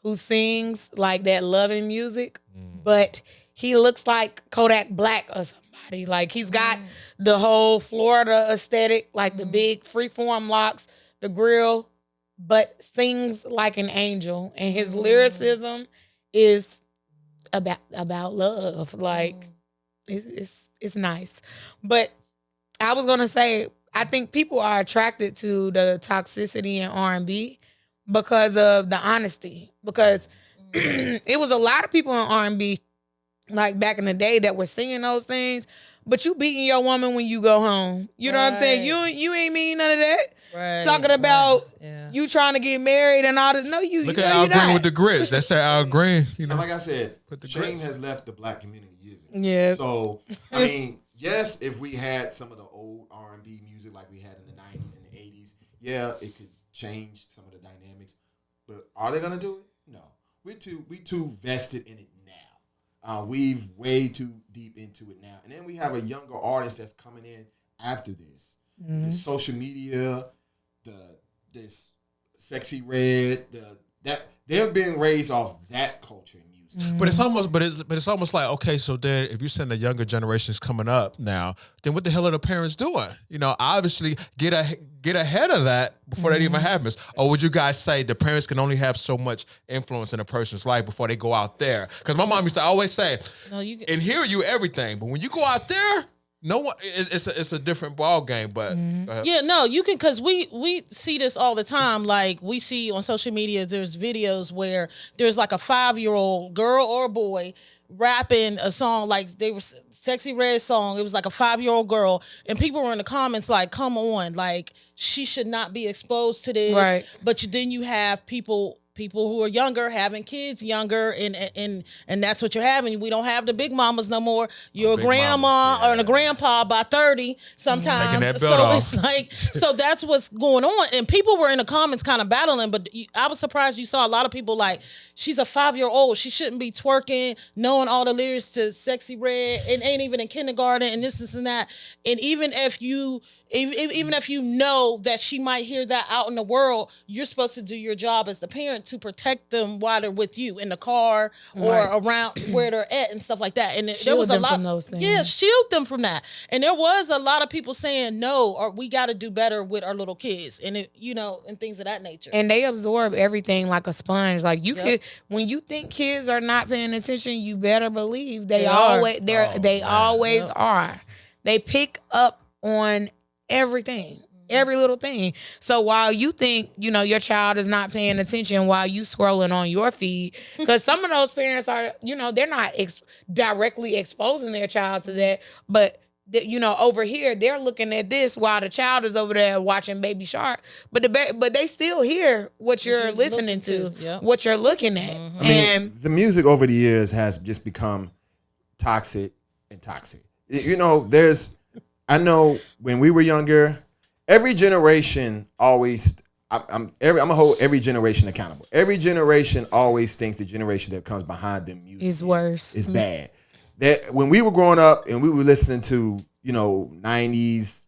who sings like that loving music, but he looks like Kodak Black or somebody. Like he's got the whole Florida aesthetic, like the big freeform locks, the grill, but sings like an angel, and his lyricism is about love. Like it's nice. But I was gonna say, I think people are attracted to the toxicity in R&B because of the honesty. Because it was a lot of people in R&B, like back in the day, that were singing those things. But you beating your woman when you go home. You know what I'm saying? You ain't mean none of that. Right, talking about you trying to get married and all this. No, you look at Al Green with the grits. That's Al Green. Like I said, Shane has left the black community using. Yeah. So I mean, yes, if we had some of the old R&B music like we had in the 90s and the 80s, it could change some of the dynamics. But are they gonna do it? No. We too vested in it now. We've way too deep into it now. And then we have a younger artist that's coming in after this. The social media, this Sexy Red, that they're being raised off that culture and music. But it's almost like, okay, so then if you send the younger generations coming up now, then what the hell are the parents doing? Obviously get ahead of that before that even happens. Or would you guys say the parents can only have so much influence in a person's life before they go out there? Because my mom used to always say, in here you everything, but when you go out there, no one. It's a different ball game, but Yeah, no, you can, because we see this all the time. Like, we see on social media, there's videos where there's like a 5-year-old girl or boy rapping a song, like they were Sexy Red song. It was like a 5-year-old girl, and people were in the comments like, "Come on, like she should not be exposed to this." Right. But then you have people who are younger having kids younger, and that's what you're having. We don't have the big mamas no more. You're a big grandma mama, or a grandpa by 30 sometimes. Taking that So belt off. it's like, so that's what's going on. And people were in the comments kind of battling, but I was surprised you saw a lot of people like, she's a 5-year-old. She shouldn't be twerking, knowing all the lyrics to Sexy Red, and ain't even in kindergarten, and this and that. And even if you know that she might hear that out in the world, you're supposed to do your job as the parent to protect them while they're with you in the car or around where they're at and stuff like that. And there was a them lot from those things. Yeah, shield them from that. And there was a lot of people saying no, or we got to do better with our little kids, and and things of that nature. And they absorb everything like a sponge. Like you Yep. could, when you think kids are not paying attention, you better believe they are. always are. They pick up on everything, every little thing. So while you think, your child is not paying attention while you scrolling on your feed, because some of those parents are, they're not directly exposing their child to that, but over here they're looking at this while the child is over there watching Baby Shark, but they still hear what you're listening to, Yep. what you're looking at. I mean, the music over the years has just become toxic and toxic. I know when we were younger, every generation always, I'm gonna hold every generation accountable. Every generation always thinks the generation that comes behind them music Is worse. is bad. That when we were growing up and we were listening to 90s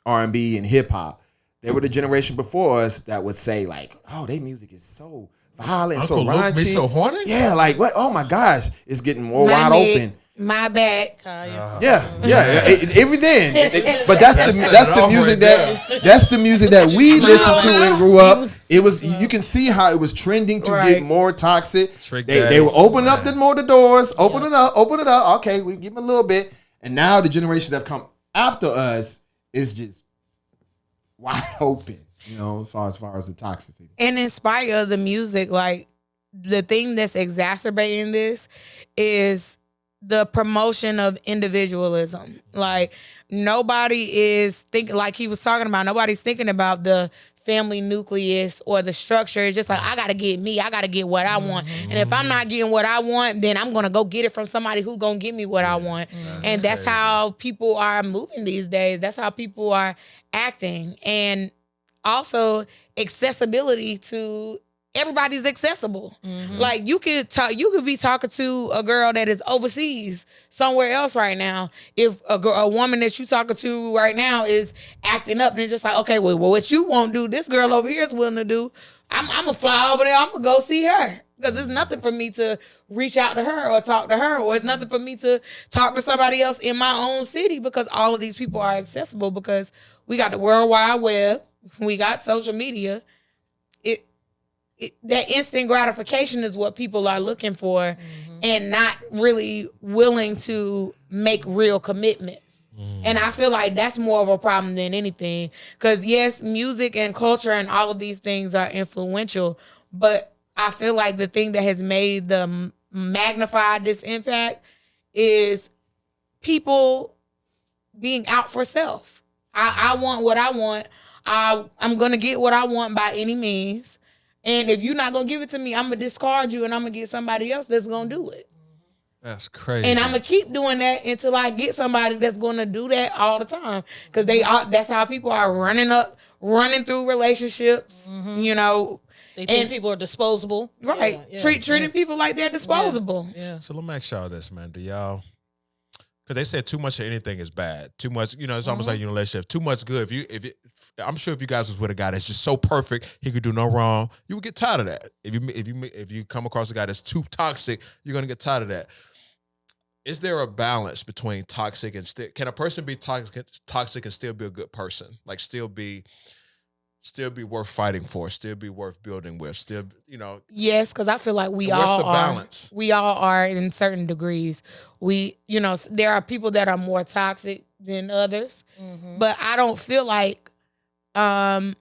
R&B and hip hop, they were the generation before us that would say like, "Oh, their music is so violent, Uncle so Luke raunchy, be so horny." Yeah, like what? Oh my gosh, it's getting more My wide neck, open. my back. Yeah. Every then, but that's the off music right that's the music that we listened to and grew up. It was you can see how it was trending to Right. get more toxic. Trick They Daddy. would open up the doors, open it up. Okay, we give them a little bit, and now the generations that have come after us is just wide open. As far as the toxicity. And in spite of the music, like the thing that's exacerbating this is the promotion of individualism. Like nobody is thinking, like he was talking about, nobody's thinking about the family nucleus or the structure. It's just like, I gotta get me, I gotta get what I want. And if I'm not getting what I want, then I'm gonna go get it from somebody who gonna give me what I want. And that's how people are moving these days. That's how people are acting. And also accessibility to everybody's accessible. Like you could be talking to a girl that is overseas somewhere else right now. If a woman that you talking to right now is acting up, then just like, okay, well, what you won't do, this girl over here is willing to do. I'm gonna fly over there. I'm gonna go see her because it's nothing for me to reach out to her or talk to her, or it's nothing for me to talk to somebody else in my own city because all of these people are accessible because we got the World Wide Web, we got social media. That instant gratification is what people are looking for and not really willing to make real commitments. And I feel like that's more of a problem than anything. Because yes, music and culture and all of these things are influential, but I feel like the thing that has made them magnified this impact is people being out for self. I want what I want. I'm going to get what I want by any means. And if you're not going to give it to me, I'm going to discard you and I'm going to get somebody else that's going to do it. That's crazy. And I'm going to keep doing that until I get somebody that's going to do that all the time. Because that's how people are running through relationships, They think people are disposable. Right. Treating people like they're disposable. Yeah. So let me ask y'all this, man. Do y'all, because they said too much of anything is bad. Too much, it's almost like your relationship. Too much good. I'm sure if you guys was with a guy that's just so perfect, he could do no wrong, you would get tired of that. If you come across a guy that's too toxic, you're gonna get tired of that. Is there a balance between toxic and can a person be toxic and still be a good person? Like still be worth fighting for, still be worth building with, still, Yes, because I feel like what's the balance? We all are in certain degrees. There are people that are more toxic than others. But I don't feel like I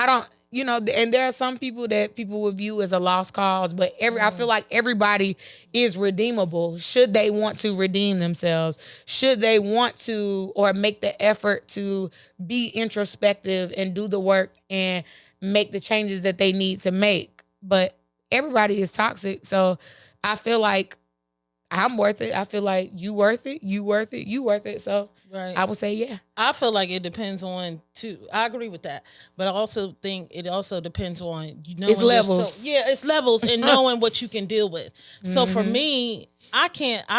don't, and there are some people that people would view as a lost cause, but I feel like everybody is redeemable should they want to redeem themselves, should they want to or make the effort to be introspective and do the work and make the changes that they need to make. But everybody is toxic. So I feel like I'm worth it. I feel like you worth it. You worth it. You worth it. So I would say, yeah. I feel like it depends on too. I agree with that, but I also think it also depends on it's levels. It's levels and knowing what you can deal with. So for me, I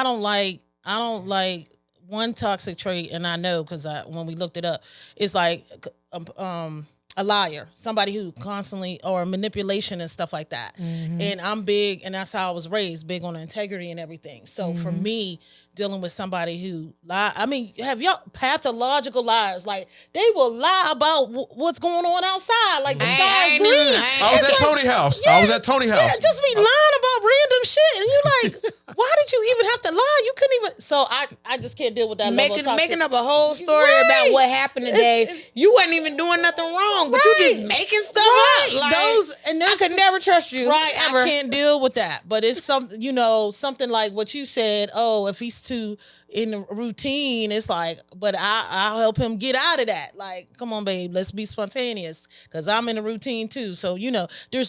don't like one toxic trait, and I know because when we looked it up, it's like a liar, somebody who constantly, or manipulation and stuff like that. And I'm big, and that's how I was raised, big on integrity and everything. So for me, dealing with somebody who lie, I mean, have y'all pathological liars? Like they will lie about what's going on outside, like the sky is green. I was at Tony's house. I was at Tony's house. Yeah, just be lying about random shit, and you like, why did you even have to lie? You couldn't even. So I just can't deal with that level of toxicity. Making up a whole story about what happened today. You wasn't even doing nothing wrong, but you just making stuff up. Like, I could never trust you. Right, ever. I can't deal with that. But it's something like what you said. Oh, if he's too in a routine, it's like, but I'll help him get out of that. Like, come on, babe, let's be spontaneous because I'm in a routine too. So there's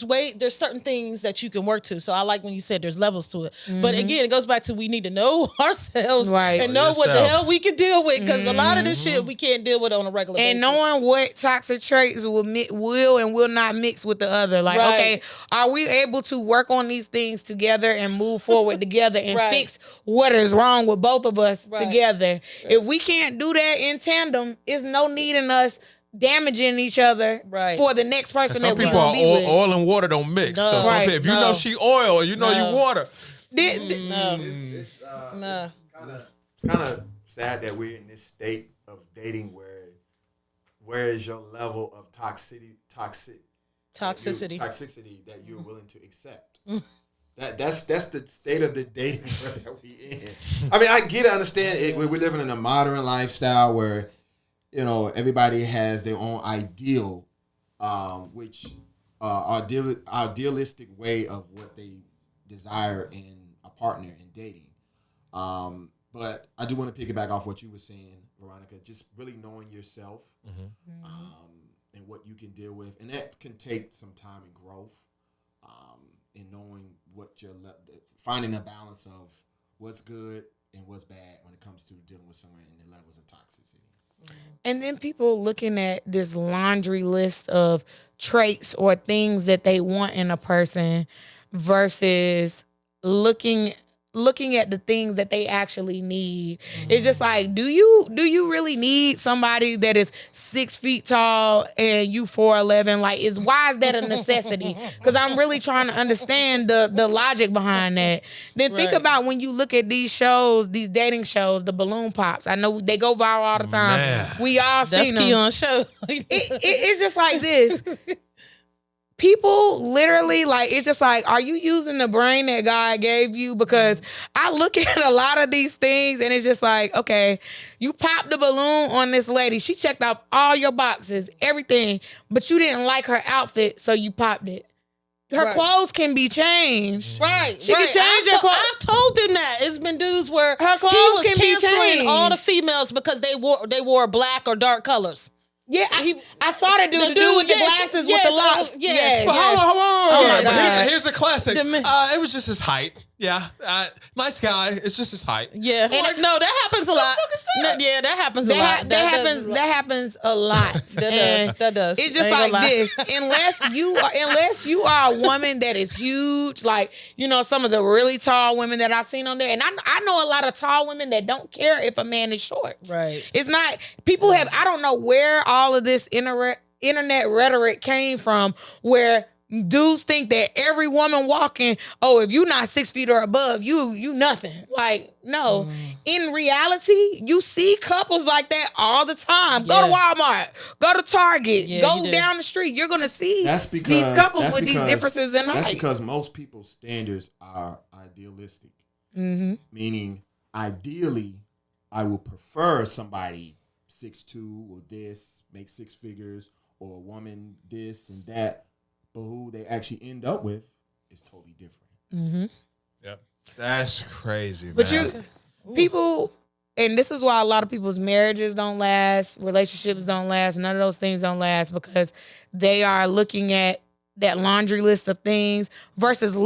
certain things that you can work to. So I like when you said there's levels to it. But again, it goes back to we need to know ourselves and know what the hell we can deal with, because a lot of this shit we can't deal with on a regular basis. And knowing what toxic traits will and will not mix with the other. Like, okay, are we able to work on these things together and move forward together and fix what is wrong with both of us together? If we can't do that in tandem, it's no need in us damaging each other for the next person that we're going to be with. Some people, oil and water don't mix. No. So if you know she oil, you know you water. It's kind of sad that we're in this state of dating where is your level of toxicity that you're willing to accept. That's the state of the dating that we in. I mean, I get it, understand it. We're living in a modern lifestyle where, everybody has their own ideal, which idealistic way of what they desire in a partner in dating. But I do want to piggyback off what you were saying, Veronica, just really knowing yourself and what you can deal with. And that can take some time and growth. And knowing what finding a balance of what's good and what's bad when it comes to dealing with someone in the levels of toxicity. And then people looking at this laundry list of traits or things that they want in a person versus looking at the things that they actually need. It's just like, do you really need somebody that is 6 feet tall and you 4'11"? Like, why is that a necessity? Because I'm really trying to understand the logic behind that. Then think about when you look at these shows, these dating shows, the balloon pops. I know they go viral all the time. Man. We all seen them. That's Keon's show. It's just like this. People literally, like, it's just like, are you using the brain that God gave you? Because I look at a lot of these things and it's just like, okay, you popped the balloon on this lady. She checked off all your boxes, everything, but you didn't like her outfit, so you popped it. Her clothes can be changed. Right. She can change her clothes. I told them that. It's been dudes where her clothes he was can be canceling changed. all the females because they wore black or dark colors. Yeah, I saw the dude with the glasses with the locks. Yes. But hold on. Yes. Here's a classic. It was just his height. Yeah. Nice guy. It's just his height. Yeah. No, that happens a lot. Yeah, that happens a lot. That happens a lot. That does. It's just like this. Unless you are a woman that is huge, like, some of the really tall women that I've seen on there. And I know a lot of tall women that don't care if a man is short. Right. It's not, people have, I don't know where all of this internet rhetoric came from, where dudes think that every woman walking, if you're not 6 feet or above, you nothing. Like, no. In reality, you see couples like that all the time. Go to Walmart, go to Target, go down the street. You're gonna see these couples with these differences in height. That's because most people's standards are idealistic. Meaning, ideally, I would prefer somebody 6'2" or this, make six figures, or a woman this and that, but who they actually end up with is totally different. Mm-hmm. Yep. That's crazy, man. But people, and this is why a lot of people's marriages don't last, relationships don't last, none of those things don't last, because they are looking at that laundry list of things versus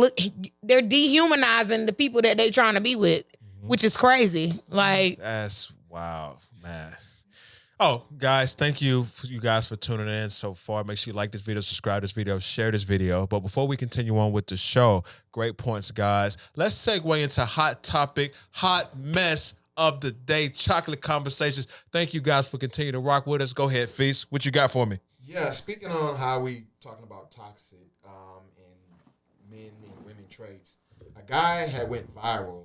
they're dehumanizing the people that they trying to be with, which is crazy. Like, that's wow, man. Oh, guys, thank you guys for tuning in so far. Make sure you like this video, subscribe to this video, share this video. But before we continue on with the show, great points, guys. Let's segue into hot topic, hot mess of the day, chocolate conversations. Thank you guys for continuing to rock with us. Go ahead, Feast. What you got for me? Yeah, speaking on how we talking about toxic and men and women traits, a guy had went viral,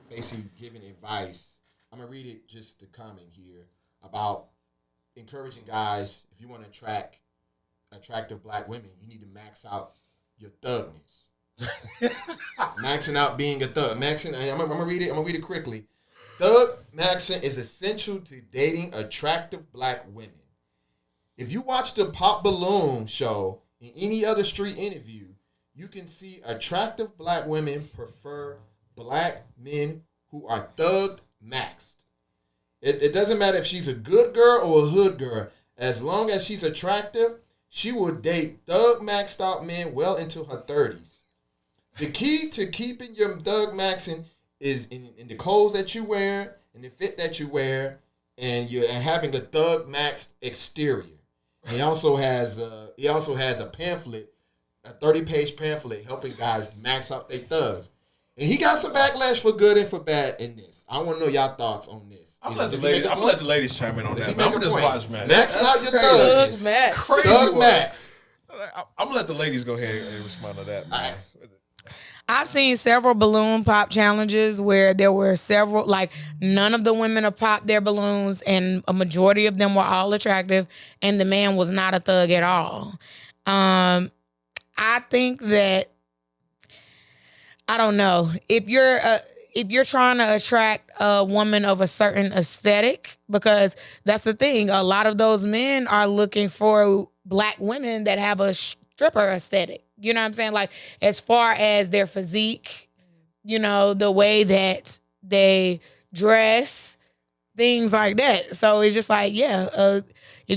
basically giving advice. I'm gonna read it just to comment here about encouraging guys. If you want to attract attractive black women, you need to max out your thugness. Maxing out being a thug. I'm gonna read it. I'm gonna read it quickly. Thug maxing is essential to dating attractive black women. If you watch the Pop Balloon show and any other street interview, you can see attractive black women prefer black men who are thug maxed. It doesn't matter if she's a good girl or a hood girl. As long as she's attractive, she will date thug maxed out men well into her 30s. The key to keeping your thug maxing is in the clothes that you wear, in the fit that you wear, and having a thug maxed exterior. He also has a pamphlet, a 30-page pamphlet helping guys max out their thugs. And he got some backlash for good and for bad in this. I want to know y'all thoughts on this. I'm gonna let the ladies chime in on that. I'm gonna just watch, man. Maxing out your thugs. Thug max. I'm gonna let the ladies go ahead and respond to that, man. I've seen several balloon pop challenges where there were several, like none of the women have popped their balloons and a majority of them were all attractive and the man was not a thug at all. I think that, I don't know, if you're trying to attract a woman of a certain aesthetic, because that's the thing, a lot of those men are looking for black women that have a stripper aesthetic. You know what I'm saying? Like, as far as their physique, you know, the way that they dress, things like that. So it's just like, if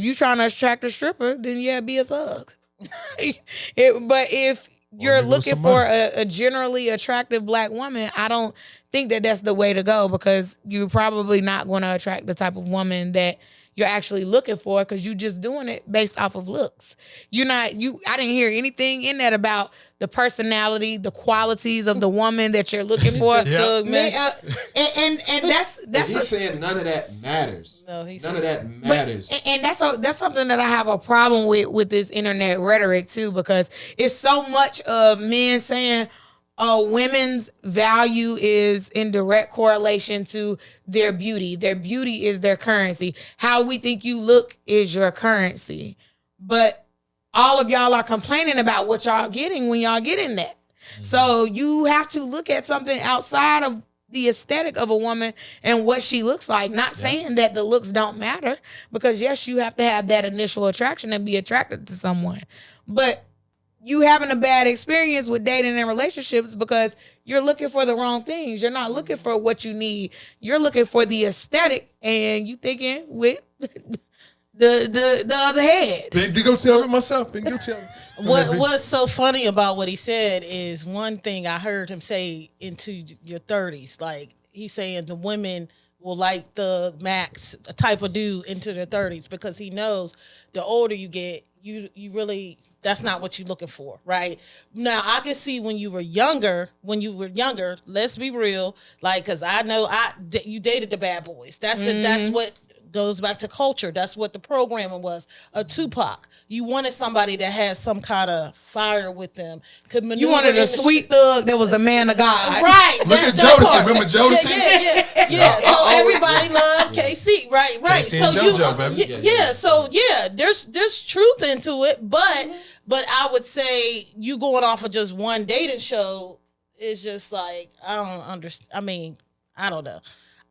you're trying to attract a stripper, then yeah, be a thug. But if you're looking for a generally attractive black woman, I don't think that that's the way to go, because you're probably not going to attract the type of woman that you're actually looking for, because you're just doing it based off of looks. I didn't hear anything in that about the personality, the qualities of the woman that you're looking for. Thug man. And that's he's saying none of that matters. No, none of that matters. And that's something that I have a problem with this internet rhetoric too, because it's so much of men saying, women's value is in direct correlation to their beauty. Their beauty is their currency. How we think you look is your currency. But all of y'all are complaining about what y'all getting when y'all getting that. Mm-hmm. So you have to look at something outside of the aesthetic of a woman and what she looks like. Not saying that the looks don't matter, because yes, you have to have that initial attraction and be attracted to someone. But you having a bad experience with dating and relationships because you're looking for the wrong things. You're not looking for what you need. You're looking for the aesthetic, and you thinking with the other head. Been guilty of it myself. Been guilty of it. What's so funny about what he said is one thing I heard him say into your 30s. Like, he's saying the women will like the max type of dude into their 30s, because he knows the older you get, you really, that's not what you're looking for, right? Now, I can see when you were younger, let's be real, like, because I know you dated the bad boys. That's it. That's what goes back to culture. That's what the programming was. A Tupac. You wanted somebody that had some kind of fire with them. Could maneuver. You wanted a sweet thug that was a man of God. Right. Look at Jodeci. Remember Jodeci? Yeah. So everybody loved KC. Right. KC and JoJo, baby. There's truth into it, but I would say you going off of just one dating show is just like, I don't understand. I mean, I don't know.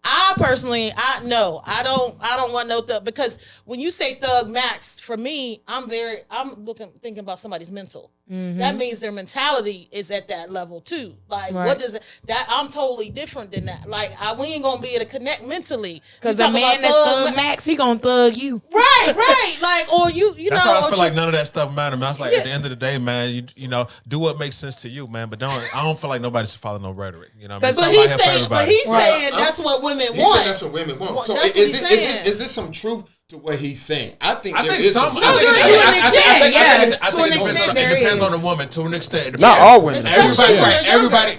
I personally, I don't want no thug, because when you say thug max, for me, I'm thinking about somebody's mental. That means their mentality is at that level too. Like, what does it? That I'm totally different than that. Like, we ain't gonna be able to connect mentally. Because a man that's thug max, he gonna thug you. Right. Like, or you That's know. why I feel like none of that stuff matters, man. I was like, at the end of the day, man, you know, do what makes sense to you, man. But I don't feel like nobody should follow no rhetoric. You know what I mean? But he's saying that's what women want. He said that's what women want. So is this some truth to what he's saying? I think there is some truth. To an extent, it depends on the woman. To an extent, not all women.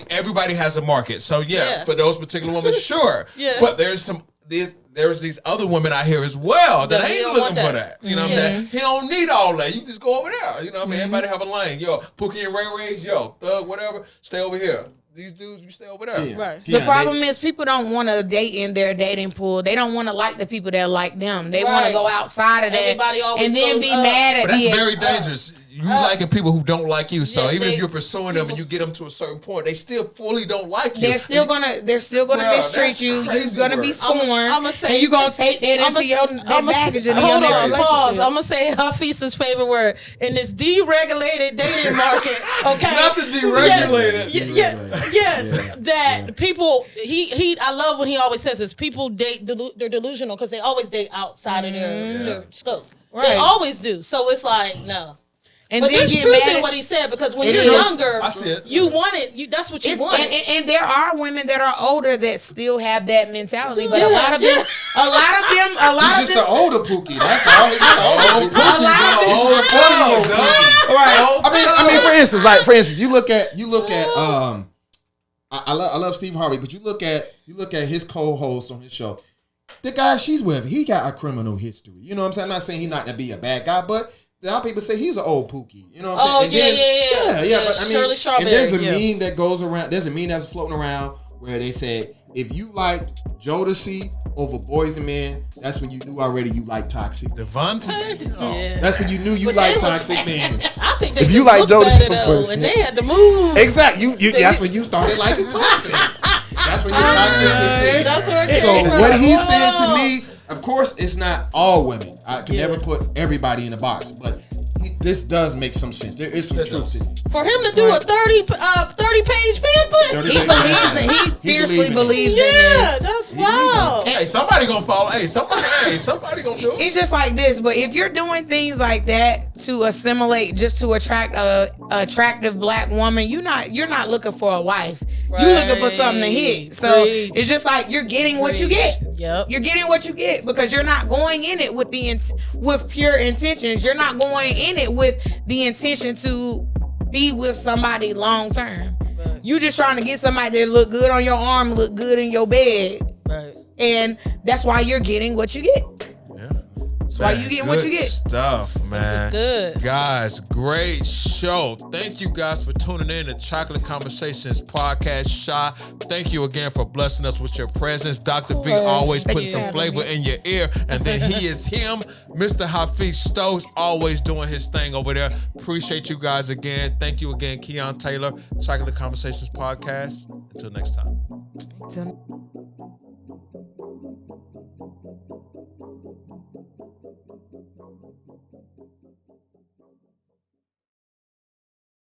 Everybody has a market. So for those particular women, sure. But there's these other women out here as well that ain't looking for that. You know what I mean? He don't need all that. You just go over there. You know what I mean? Everybody have a lane. Yo, Pookie and Ray Ray's, yo, Thug, whatever, stay over here. These dudes, you stay over there. Yeah. Right. The problem is people don't want to date in their dating pool. They don't want to like the people that like them. They want to go outside of that and then be mad at But that's very dangerous. You liking people who don't like you. So even if you're pursuing them and you get them to a certain point, they still fully don't like you. They're still gonna mistreat you. You're gonna be scorned. I'm gonna say, and you're gonna take that into your baggage into your next relationship. Pause. I'm gonna say Hafiz's favorite word in this deregulated dating market. Okay, not the deregulated. Yes. That people. I love when he always says this. People date. They're delusional because they always date outside of their scope. Right. They always do. So it's like no. And but there's truth in what he said, because when you're younger, you want it. That's what you want. And there are women that are older that still have that mentality, but a lot of them, He's just the older Pookie. That's all. Right. I mean, for instance, you look at. I love Steve Harvey, but you look at his co-host on his show. The guy she's with, he got a criminal history. You know what I'm saying? I'm not saying he's not gonna be a bad guy, but a lot of people say he's an old Pookie. You know what I'm saying? Yeah. But I mean, and there's a meme that goes around. There's a meme that's floating around where they said, if you liked Jodeci over Boys and Men, that's when you knew already you like toxic. Devontae? Oh. Yeah. That's when you knew you like toxic men. I think they if you like Jodeci though, and they had to move. Exactly. That's when you started liking toxic. That's when you toxic. That's where it so came from. What he's saying to me, of course, it's not all women. I can never put everybody in a box, but this does make some sense. There is some truth in it. For him to do a 30-page pamphlet, he believes it. He fiercely believes in this. That's wild. Hey, somebody gonna follow. Hey, somebody gonna do it. It's just like this. But if you're doing things like that to assimilate, just to attract a attractive black woman, you're not looking for a wife. Right. You're looking for something to hit. So it's just like you're getting what you get. Yep. You're getting what you get because you're not going in it with pure intentions. You're not going in it with the intention to be with somebody long term. Right. You just trying to get somebody that look good on your arm, look good in your bed. Right. And that's why you're getting what you get. That's why you get what you get. Stuff, man. This is good. Guys, great show. Thank you guys for tuning in to Chocolate Conversations Podcast. Shy, thank you again for blessing us with your presence. Dr. V always putting some flavor in your ear. And then he is him. Mr. Hafiz Stokes always doing his thing over there. Appreciate you guys again. Thank you again, Keon Taylor. Chocolate Conversations Podcast. Until next time.